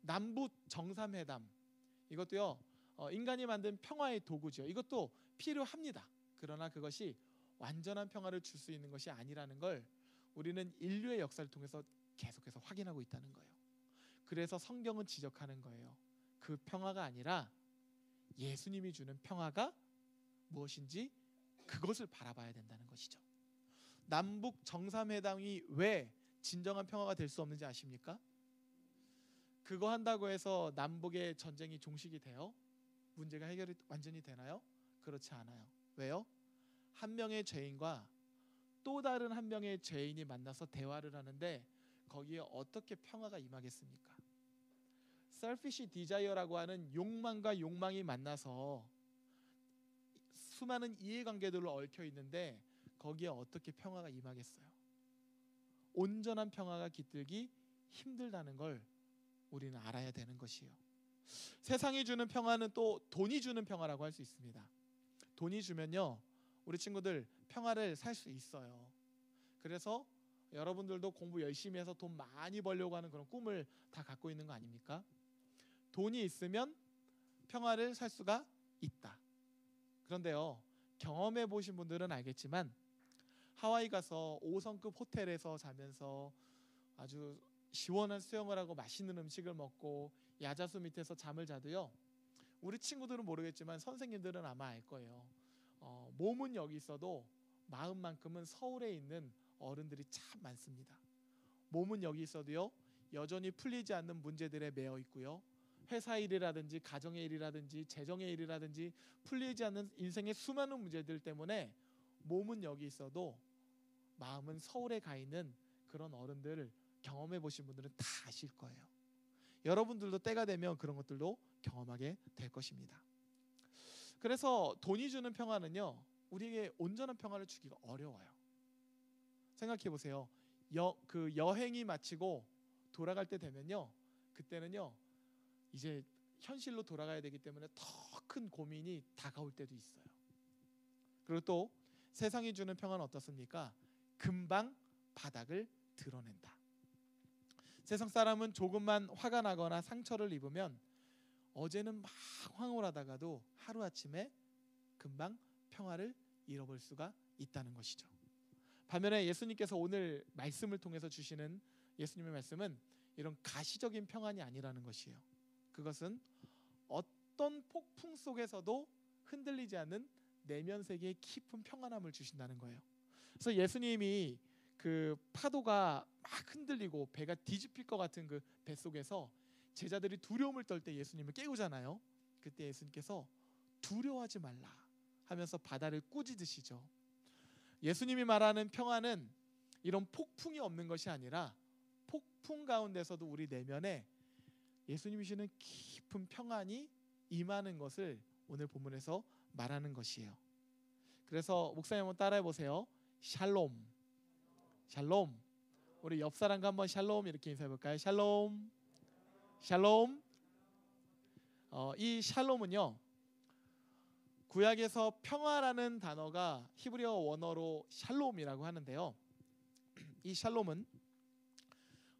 남북 정상회담 이것도요. 인간이 만든 평화의 도구지요. 이것도 필요합니다. 그러나 그것이 완전한 평화를 줄 수 있는 것이 아니라는 걸 우리는 인류의 역사를 통해서 계속해서 확인하고 있다는 거예요. 그래서 성경은 지적하는 거예요. 그 평화가 아니라 예수님이 주는 평화가 무엇인지 그것을 바라봐야 된다는 것이죠. 남북 정상회담이 왜 진정한 평화가 될 수 없는지 아십니까? 그거 한다고 해서 남북의 전쟁이 종식이 돼요? 문제가 해결이 완전히 되나요? 그렇지 않아요. 왜요? 한 명의 죄인과 또 다른 한 명의 죄인이 만나서 대화를 하는데 거기에 어떻게 평화가 임하겠습니까? selfish desire라고 하는 욕망과 욕망이 만나서 수많은 이해관계들로 얽혀 있는데 거기에 어떻게 평화가 임하겠어요? 온전한 평화가 깃들기 힘들다는 걸 우리는 알아야 되는 것이에요. 세상이 주는 평화는 또 돈이 주는 평화라고 할 수 있습니다. 돈이 주면요. 우리 친구들 평화를 살 수 있어요. 그래서 여러분들도 공부 열심히 해서 돈 많이 벌려고 하는 그런 꿈을 다 갖고 있는 거 아닙니까? 돈이 있으면 평화를 살 수가 있다. 그런데요. 경험해 보신 분들은 알겠지만 하와이 가서 5성급 호텔에서 자면서 아주 시원한 수영을 하고 맛있는 음식을 먹고 야자수 밑에서 잠을 자도요. 우리 친구들은 모르겠지만 선생님들은 아마 알 거예요. 몸은 여기 있어도 마음만큼은 서울에 있는 어른들이 참 많습니다. 몸은 여기 있어도요. 여전히 풀리지 않는 문제들에 매여 있고요. 회사 일이라든지 가정의 일이라든지 재정의 일이라든지 풀리지 않는 인생의 수많은 문제들 때문에 몸은 여기 있어도 마음은 서울에 가 있는 그런 어른들을 경험해 보신 분들은 다 아실 거예요. 여러분들도 때가 되면 그런 것들도 경험하게 될 것입니다. 그래서 돈이 주는 평화는요. 우리에게 온전한 평화를 주기가 어려워요. 생각해 보세요. 그 여행이 마치고 돌아갈 때 되면요. 그때는요. 이제 현실로 돌아가야 되기 때문에 더 큰 고민이 다가올 때도 있어요. 그리고 또 세상이 주는 평화는 어떻습니까? 금방 바닥을 드러낸다. 세상 사람은 조금만 화가 나거나 상처를 입으면 어제는 막 황홀하다가도 하루아침에 금방 평화를 잃어볼 수가 있다는 것이죠. 반면에 예수님께서 오늘 말씀을 통해서 주시는 예수님의 말씀은 이런 가시적인 평안이 아니라는 것이에요. 그것은 어떤 폭풍 속에서도 흔들리지 않는 내면 세계의 깊은 평안함을 주신다는 거예요. 그래서 예수님이 그 파도가 막 흔들리고 배가 뒤집힐 것 같은 그 뱃속에서 제자들이 두려움을 떨 때 예수님을 깨우잖아요. 그때 예수님께서 두려워하지 말라 하면서 바다를 꾸짖으시죠. 예수님이 말하는 평안은 이런 폭풍이 없는 것이 아니라 폭풍 가운데서도 우리 내면에 예수님이 주시는 깊은 평안이 임하는 것을 오늘 본문에서 말하는 것이에요. 그래서 목사님 한번 따라해 보세요. 샬롬. 샬롬. 우리 옆 사람과 한번 샬롬 이렇게 인사해 볼까요? 샬롬. 샬롬. 이 샬롬은요. 구약에서 평화라는 단어가 히브리어 원어로 샬롬이라고 하는데요. 이 샬롬은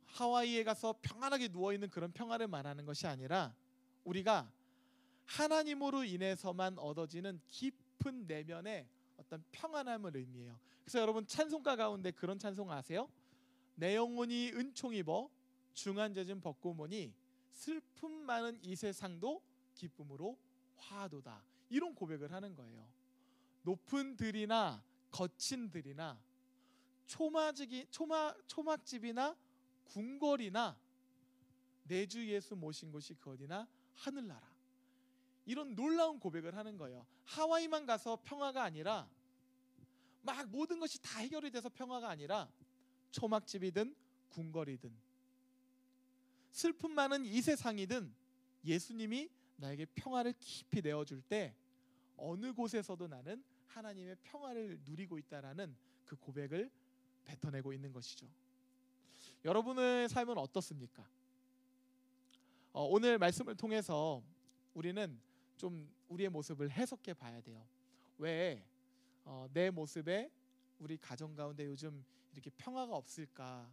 하와이에 가서 평안하게 누워있는 그런 평화를 말하는 것이 아니라 우리가 하나님으로 인해서만 얻어지는 깊은 내면의 어떤 평안함을 의미해요. 그래서 여러분 찬송가 가운데 그런 찬송 아세요? 내 영혼이 은총 입어 중한 젖은 벗고 보니 슬픔 많은 이 세상도 기쁨으로 화하도다. 이런 고백을 하는 거예요. 높은 들이나 거친 들이나 초막집이나 궁궐이나 내 주 예수 모신 곳이 그 어디나 하늘나라. 이런 놀라운 고백을 하는 거예요. 하와이만 가서 평화가 아니라 막 모든 것이 다 해결이 돼서 평화가 아니라 초막집이든 궁궐이든 슬픔 많은 이 세상이든 예수님이 나에게 평화를 깊이 내어줄 때 어느 곳에서도 나는 하나님의 평화를 누리고 있다라는 그 고백을 뱉어내고 있는 것이죠. 여러분의 삶은 어떻습니까? 오늘 말씀을 통해서 우리는 좀 우리의 모습을 해석해 봐야 돼요. 왜 내 모습에 우리 가정 가운데 요즘 이렇게 평화가 없을까?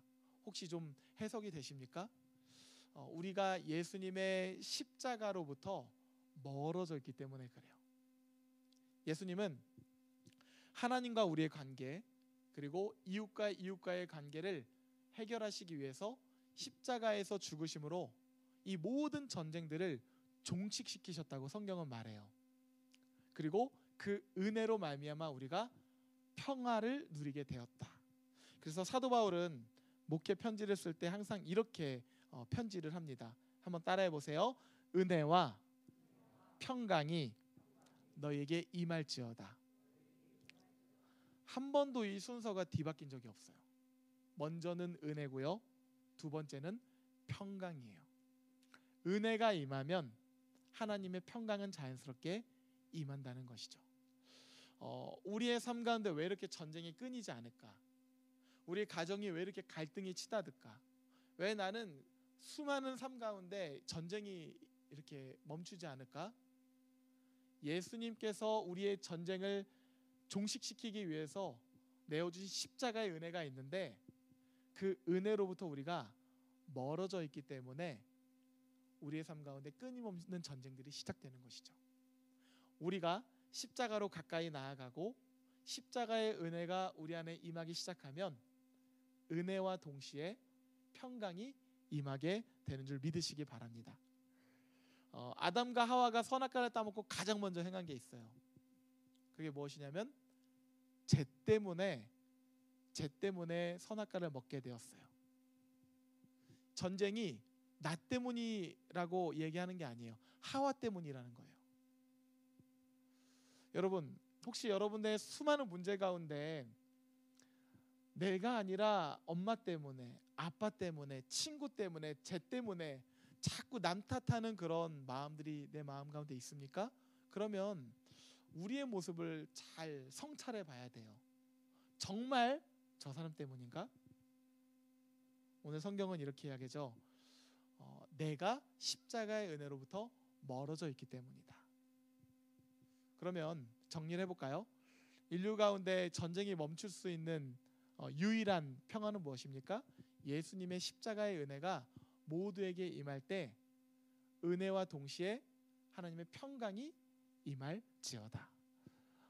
혹시 좀 해석이 되십니까? 우리가 예수님의 십자가로부터 멀어져 있기 때문에 그래요. 예수님은 하나님과 우리의 관계 그리고 이웃과의 관계를 해결하시기 위해서 십자가에서 죽으심으로 이 모든 전쟁들을 종식시키셨다고 성경은 말해요. 그리고 그 은혜로 말미암아 우리가 평화를 누리게 되었다. 그래서 사도 바울은 목회 편지를 쓸 때 항상 이렇게 편지를 합니다. 한번 따라해 보세요. 은혜와 평강이 너에게 임할지어다. 한 번도 이 순서가 뒤바뀐 적이 없어요. 먼저는 은혜고요. 두 번째는 평강이에요. 은혜가 임하면 하나님의 평강은 자연스럽게 임한다는 것이죠. 우리의 삶 가운데 왜 이렇게 전쟁이 끊이지 않을까? 우리의 가정이 왜 이렇게 갈등이 치닫을까? 왜 나는 수많은 삶 가운데 전쟁이 이렇게 멈추지 않을까? 예수님께서 우리의 전쟁을 종식시키기 위해서 내어주신 십자가의 은혜가 있는데 그 은혜로부터 우리가 멀어져 있기 때문에 우리의 삶 가운데 끊임없는 전쟁들이 시작되는 것이죠. 우리가 십자가로 가까이 나아가고 십자가의 은혜가 우리 안에 임하기 시작하면 은혜와 동시에 평강이 임하게 되는 줄 믿으시기 바랍니다. 아담과 하와가 선악과를 따먹고 가장 먼저 행한 게 있어요. 그게 무엇이냐면 죄 때문에 선악과를 먹게 되었어요. 전쟁이 나 때문이라고 얘기하는 게 아니에요. 하와 때문이라는 거예요. 여러분, 혹시 여러분의 수많은 문제 가운데 내가 아니라 엄마 때문에, 아빠 때문에, 친구 때문에, 쟤 때문에 자꾸 남 탓하는 그런 마음들이 내 마음 가운데 있습니까? 그러면 우리의 모습을 잘 성찰해 봐야 돼요. 정말 저 사람 때문인가? 오늘 성경은 이렇게 이야기하죠. 내가 십자가의 은혜로부터 멀어져 있기 때문이다. 그러면 정리를 해볼까요? 인류 가운데 전쟁이 멈출 수 있는 유일한 평화는 무엇입니까? 예수님의 십자가의 은혜가 모두에게 임할 때 은혜와 동시에 하나님의 평강이 임할지어다.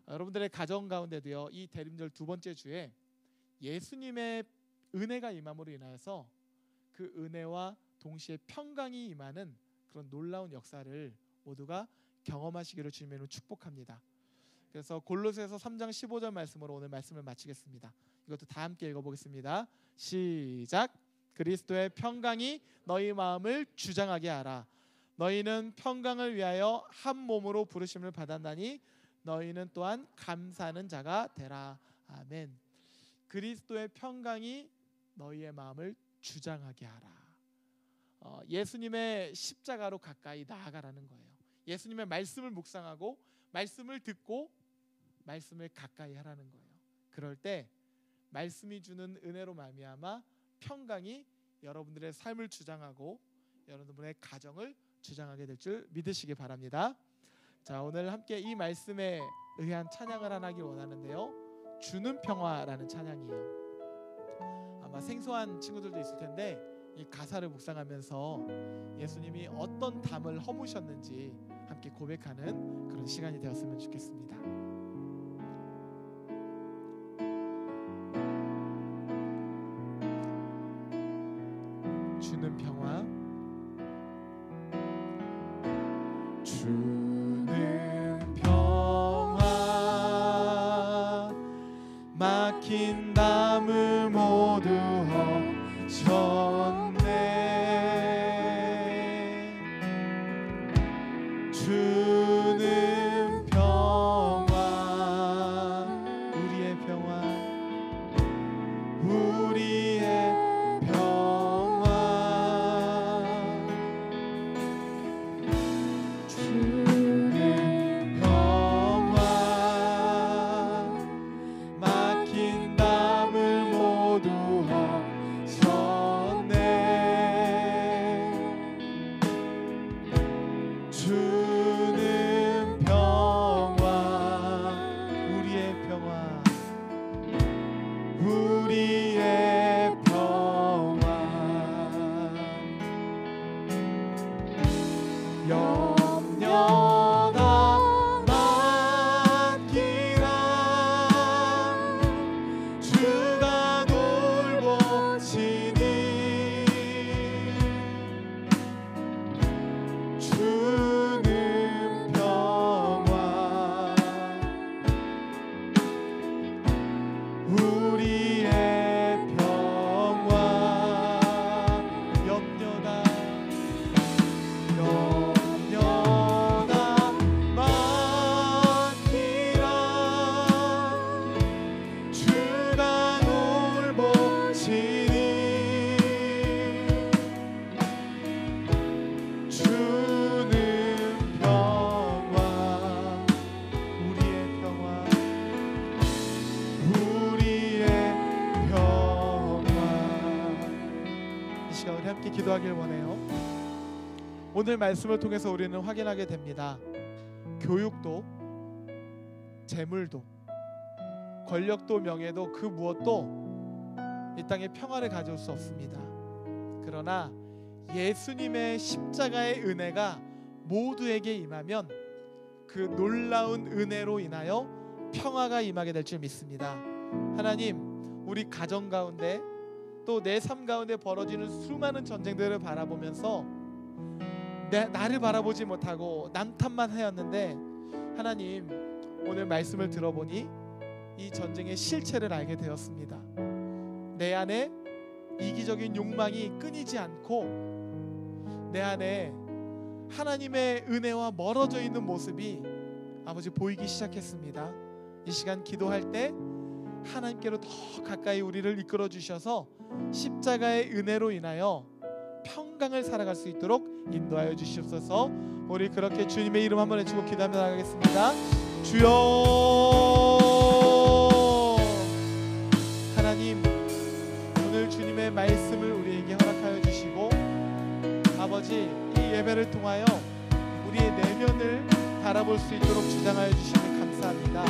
여러분들의 가정 가운데도요, 이 대림절 두 번째 주에 예수님의 은혜가 임함으로 인하여서 그 은혜와 동시에 평강이 임하는 그런 놀라운 역사를 모두가 경험하시기를 주님으로 축복합니다. 그래서 골로새서 3장 15절 말씀으로 오늘 말씀을 마치겠습니다. 이것도 다 함께 읽어보겠습니다. 시작. 그리스도의 평강이 너희 마음을 주장하게 하라. 너희는 평강을 위하여 한 몸으로 부르심을 받았나니 너희는 또한 감사하는 자가 되라. 아멘. 그리스도의 평강이 너희의 마음을 주장하게 하라. 예수님의 십자가로 가까이 나아가라는 거예요. 예수님의 말씀을 묵상하고 말씀을 듣고 말씀을 가까이 하라는 거예요. 그럴 때 말씀이 주는 은혜로 말미암아 평강이 여러분들의 삶을 주장하고 여러분의 가정을 주장하게 될 줄 믿으시기 바랍니다. 자, 오늘 함께 이 말씀에 의한 찬양을 하나 하길 원하는데요. 주는 평화라는 찬양이에요. 아마 생소한 친구들도 있을 텐데 이 가사를 묵상하면서 예수님이 어떤 담을 허무셨는지 함께 고백하는 그런 시간이 되었으면 좋겠습니다. 오늘 말씀을 통해서 우리는 확인하게 됩니다. 교육도, 재물도, 권력도, 명예도, 그 무엇도 이 땅에 평화를 가져올 수 없습니다. 그러나 예수님의 십자가의 은혜가 모두에게 임하면 그 놀라운 은혜로 인하여 평화가 임하게 될 줄 믿습니다. 하나님, 우리 가정 가운데 또 내 삶 가운데 벌어지는 수많은 전쟁들을 바라보면서 나를 바라보지 못하고 남 탓만 하였는데, 하나님, 오늘 말씀을 들어보니 이 전쟁의 실체를 알게 되었습니다. 내 안에 이기적인 욕망이 끊이지 않고 내 안에 하나님의 은혜와 멀어져 있는 모습이 아버지 보이기 시작했습니다. 이 시간 기도할 때 하나님께로 더 가까이 우리를 이끌어 주셔서 십자가의 은혜로 인하여 평강을 살아갈 수 있도록 인도하여 주시옵소서. 우리 그렇게 주님의 이름 한번 외치고 기도하며 나가겠습니다. 주여, 하나님, 오늘 주님의 말씀을 우리에게 허락하여 주시고 아버지, 이 예배를 통하여 우리의 내면을 바라볼 수 있도록 주장하여 주시니 감사합니다.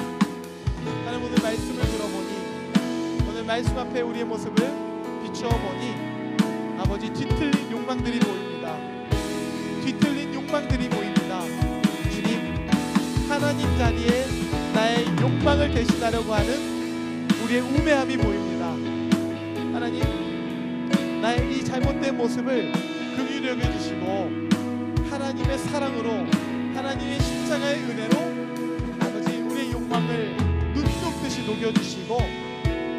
하나님, 오늘 말씀을 들어보니, 오늘 말씀 앞에 우리의 모습을 비추어 보니 아버지, 뒤틀린 욕망들이 보입니다. 뒤틀린 욕망들이 보입니다. 주님, 하나님 자리에 나의 욕망을 대신하려고 하는 우리의 우매함이 보입니다. 하나님, 나의 이 잘못된 모습을 긍휼히 여겨주시고 하나님의 사랑으로, 하나님의 십자가의 은혜로 아버지, 우리의 욕망을 눈 녹듯이 녹여주시고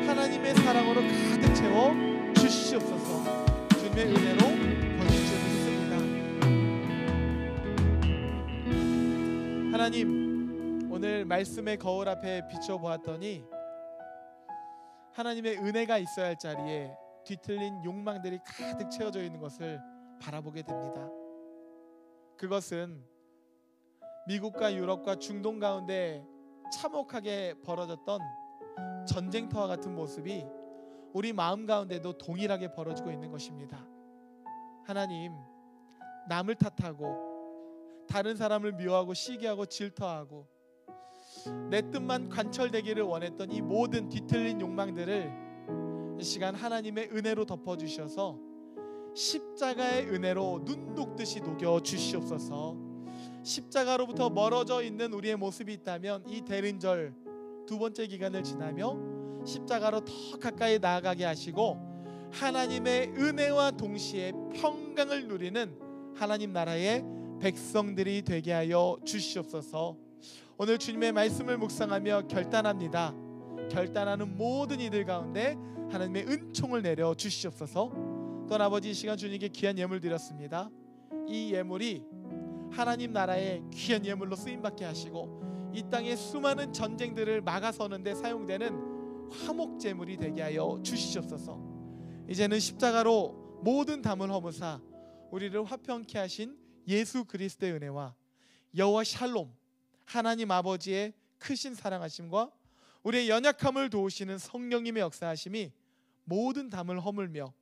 하나님의 사랑으로 가득 채워 주시옵소서. 주님의 은혜로 거듭 믿습니다. 하나님, 오늘 말씀의 거울 앞에 비춰보았더니 하나님의 은혜가 있어야 할 자리에 뒤틀린 욕망들이 가득 채워져 있는 것을 바라보게 됩니다. 그것은 미국과 유럽과 중동 가운데 참혹하게 벌어졌던 전쟁터와 같은 모습이 우리 마음 가운데도 동일하게 벌어지고 있는 것입니다. 하나님, 남을 탓하고 다른 사람을 미워하고 시기하고 질투하고 내 뜻만 관철되기를 원했던 이 모든 뒤틀린 욕망들을 이 시간 하나님의 은혜로 덮어주셔서 십자가의 은혜로 눈 녹듯이 녹여 주시옵소서. 십자가로부터 멀어져 있는 우리의 모습이 있다면 이 대림절 두 번째 기간을 지나며 십자가로 더 가까이 나아가게 하시고 하나님의 은혜와 동시에 평강을 누리는 하나님 나라의 백성들이 되게 하여 주시옵소서. 오늘 주님의 말씀을 묵상하며 결단합니다. 결단하는 모든 이들 가운데 하나님의 은총을 내려 주시옵소서. 또한 아버지, 이 시간 주님께 귀한 예물 드렸습니다. 이 예물이 하나님 나라의 귀한 예물로 쓰임받게 하시고 이 땅의 수많은 전쟁들을 막아서는데 사용되는 화목제물이 되게 하여 주시옵소서. 이제는 십자가로 모든 담을 허무사 우리를 화평케 하신 예수 그리스도의 은혜와 여호와 샬롬, 하나님 아버지의 크신 사랑하심과 우리의 연약함을 도우시는 성령님의 역사하심이 모든 담을 허물며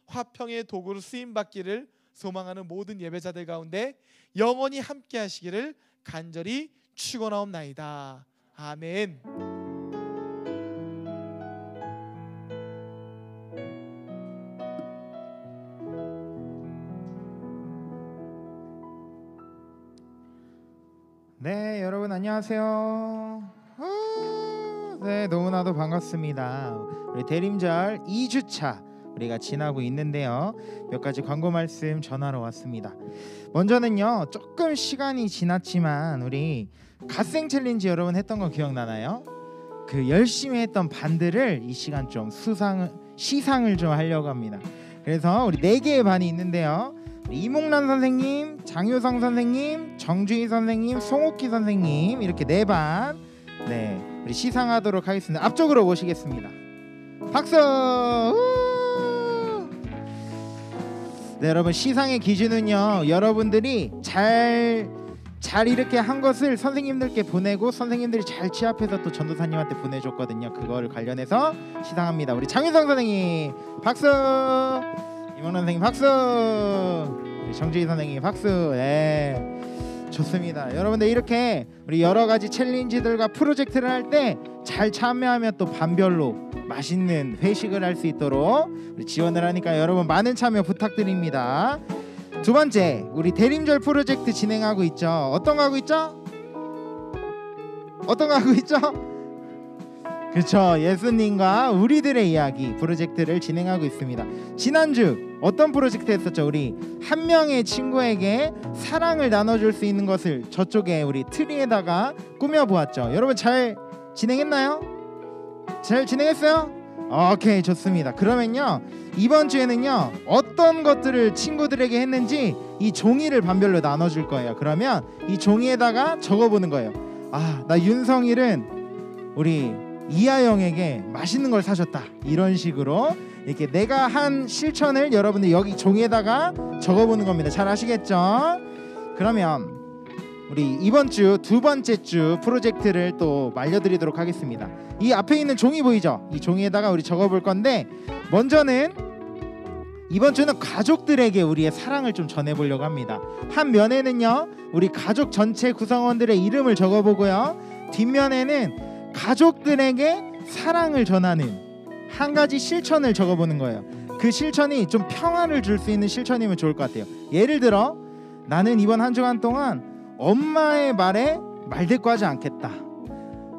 화평의 도구로 쓰임받기를 소망하는 모든 예배자들 가운데 영원히 함께 하시기를 간절히 축원하옵나이다. 아멘. 네, 여러분 안녕하세요. 네, 너무나도 반갑습니다. 우리 대림절 2주차 우리가 지나고 있는데요. 몇 가지 광고 말씀 전하러 왔습니다. 먼저는요, 조금 시간이 지났지만 우리 갓생 챌린지 여러분 했던 거 기억나나요? 그 열심히 했던 반들을 이 시간 좀 시상을 좀 하려고 합니다. 그래서 우리 4개의 반이 있는데요. 이몽란 선생님, 장효성 선생님, 정주희 선생님, 송옥희 선생님, 이렇게 4반 우리 시상하도록 하겠습니다. 앞쪽으로 모시겠습니다. 박수! 네, 여러분, 시상의 기준은요, 여러분들이 잘 이렇게 한 것을 선생님들께 보내고 선생님들이 잘 취합해서 또 전도사님한테 보내줬거든요. 그거를 관련해서 시상합니다. 우리 장윤성 선생님 박수, 이몽란 선생님 박수. 우리 정주희 선생님 박수. 네, 좋습니다. 여러분들 이렇게 우리 여러 가지 챌린지들과 프로젝트를 할 때 잘 참여하면 또 반별로 맛있는 회식을 할 수 있도록 우리 지원을 하니까 여러분 많은 참여 부탁드립니다. 두 번째, 우리 대림절 프로젝트 진행하고 있죠. 어떤 거 하고 있죠? 어떤 거 하고 있죠? 그렇죠. 예수님과 우리들의 이야기 프로젝트를 진행하고 있습니다. 지난주 어떤 프로젝트 했었죠? 우리 한 명의 친구에게 사랑을 나눠줄 수 있는 것을 저쪽에 우리 트리에다가 꾸며보았죠. 여러분 잘 진행했나요? 잘 진행했어요? 오케이, 좋습니다. 그러면요, 이번 주에는요 어떤 것들을 친구들에게 했는지 이 종이를 반별로 나눠줄 거예요. 그러면 이 종이에다가 적어보는 거예요. 아, 나 윤성일은 우리 이하영에게 맛있는 걸 사줬다, 이런 식으로 이렇게 내가 한 실천을 여러분들 여기 종이에다가 적어보는 겁니다. 잘 아시겠죠? 그러면 우리 이번 주 두 번째 주 프로젝트를 또 알려드리도록 하겠습니다. 이 앞에 있는 종이 보이죠? 이 종이에다가 우리 적어볼 건데, 먼저는 이번 주는 가족들에게 우리의 사랑을 좀 전해보려고 합니다. 한 면에는요 우리 가족 전체 구성원들의 이름을 적어보고요, 뒷면에는 가족들에게 사랑을 전하는 한 가지 실천을 적어보는 거예요. 그 실천이 좀 평화를 줄 수 있는 실천이면 좋을 것 같아요. 예를 들어, 나는 이번 한 주간 동안 엄마의 말에 말대꾸하지 않겠다,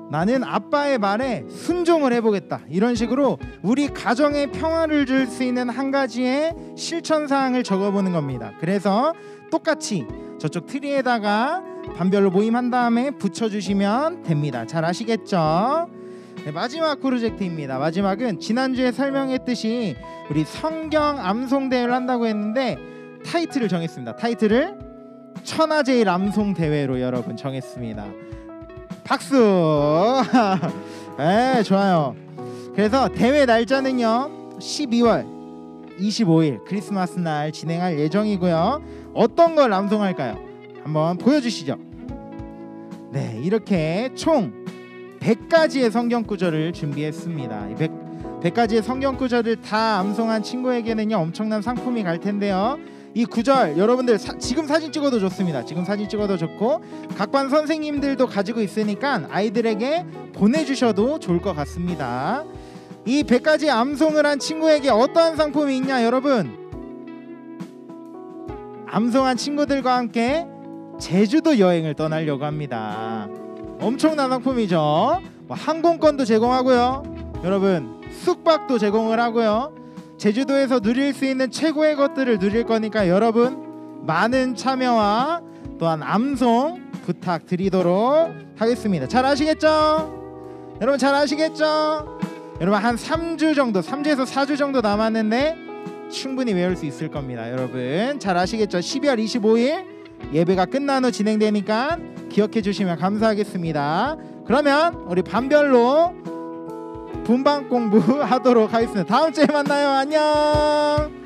나는 아빠의 말에 순종을 해보겠다, 이런 식으로 우리 가정에 평화를 줄 수 있는 한 가지의 실천사항을 적어보는 겁니다. 그래서 똑같이 저쪽 트리에다가 반별로 모임한 다음에 붙여주시면 됩니다. 잘 아시겠죠? 네, 마지막 프로젝트입니다. 마지막은 지난주에 설명했듯이 우리 성경 암송 대회를 한다고 했는데 타이틀을 정했습니다. 타이틀을 천하제일 암송 대회로 여러분 정했습니다. 박수. 네, 좋아요. 그래서 대회 날짜는요 12월 25일 크리스마스 날 진행할 예정이고요. 어떤 걸 암송할까요? 한번 보여주시죠. 네, 이렇게 총 100가지의 성경 구절을 준비했습니다. 100가지의 성경 구절을 다 암송한 친구에게는요 엄청난 상품이 갈 텐데요, 이 구절 여러분들 지금 사진 찍어도 좋습니다. 지금 사진 찍어도 좋고 각 반 선생님들도 가지고 있으니까 아이들에게 보내주셔도 좋을 것 같습니다. 이 100가지 암송을 한 친구에게 어떠한 상품이 있냐, 여러분? 암송한 친구들과 함께 제주도 여행을 떠나려고 합니다. 엄청난 상품이죠. 항공권도 제공하고요, 여러분 숙박도 제공을 하고요, 제주도에서 누릴 수 있는 최고의 것들을 누릴 거니까 여러분 많은 참여와 또한 암송 부탁드리도록 하겠습니다. 잘 아시겠죠? 여러분 잘 아시겠죠? 여러분 한 3주 정도, 3주에서 4주 정도 남았는데 충분히 외울 수 있을 겁니다. 여러분 잘 아시겠죠? 12월 25일 예배가 끝난 후 진행되니까 기억해 주시면 감사하겠습니다. 그러면 우리 반별로 분방 공부 하도록 하겠습니다. 다음 주에 만나요. 안녕.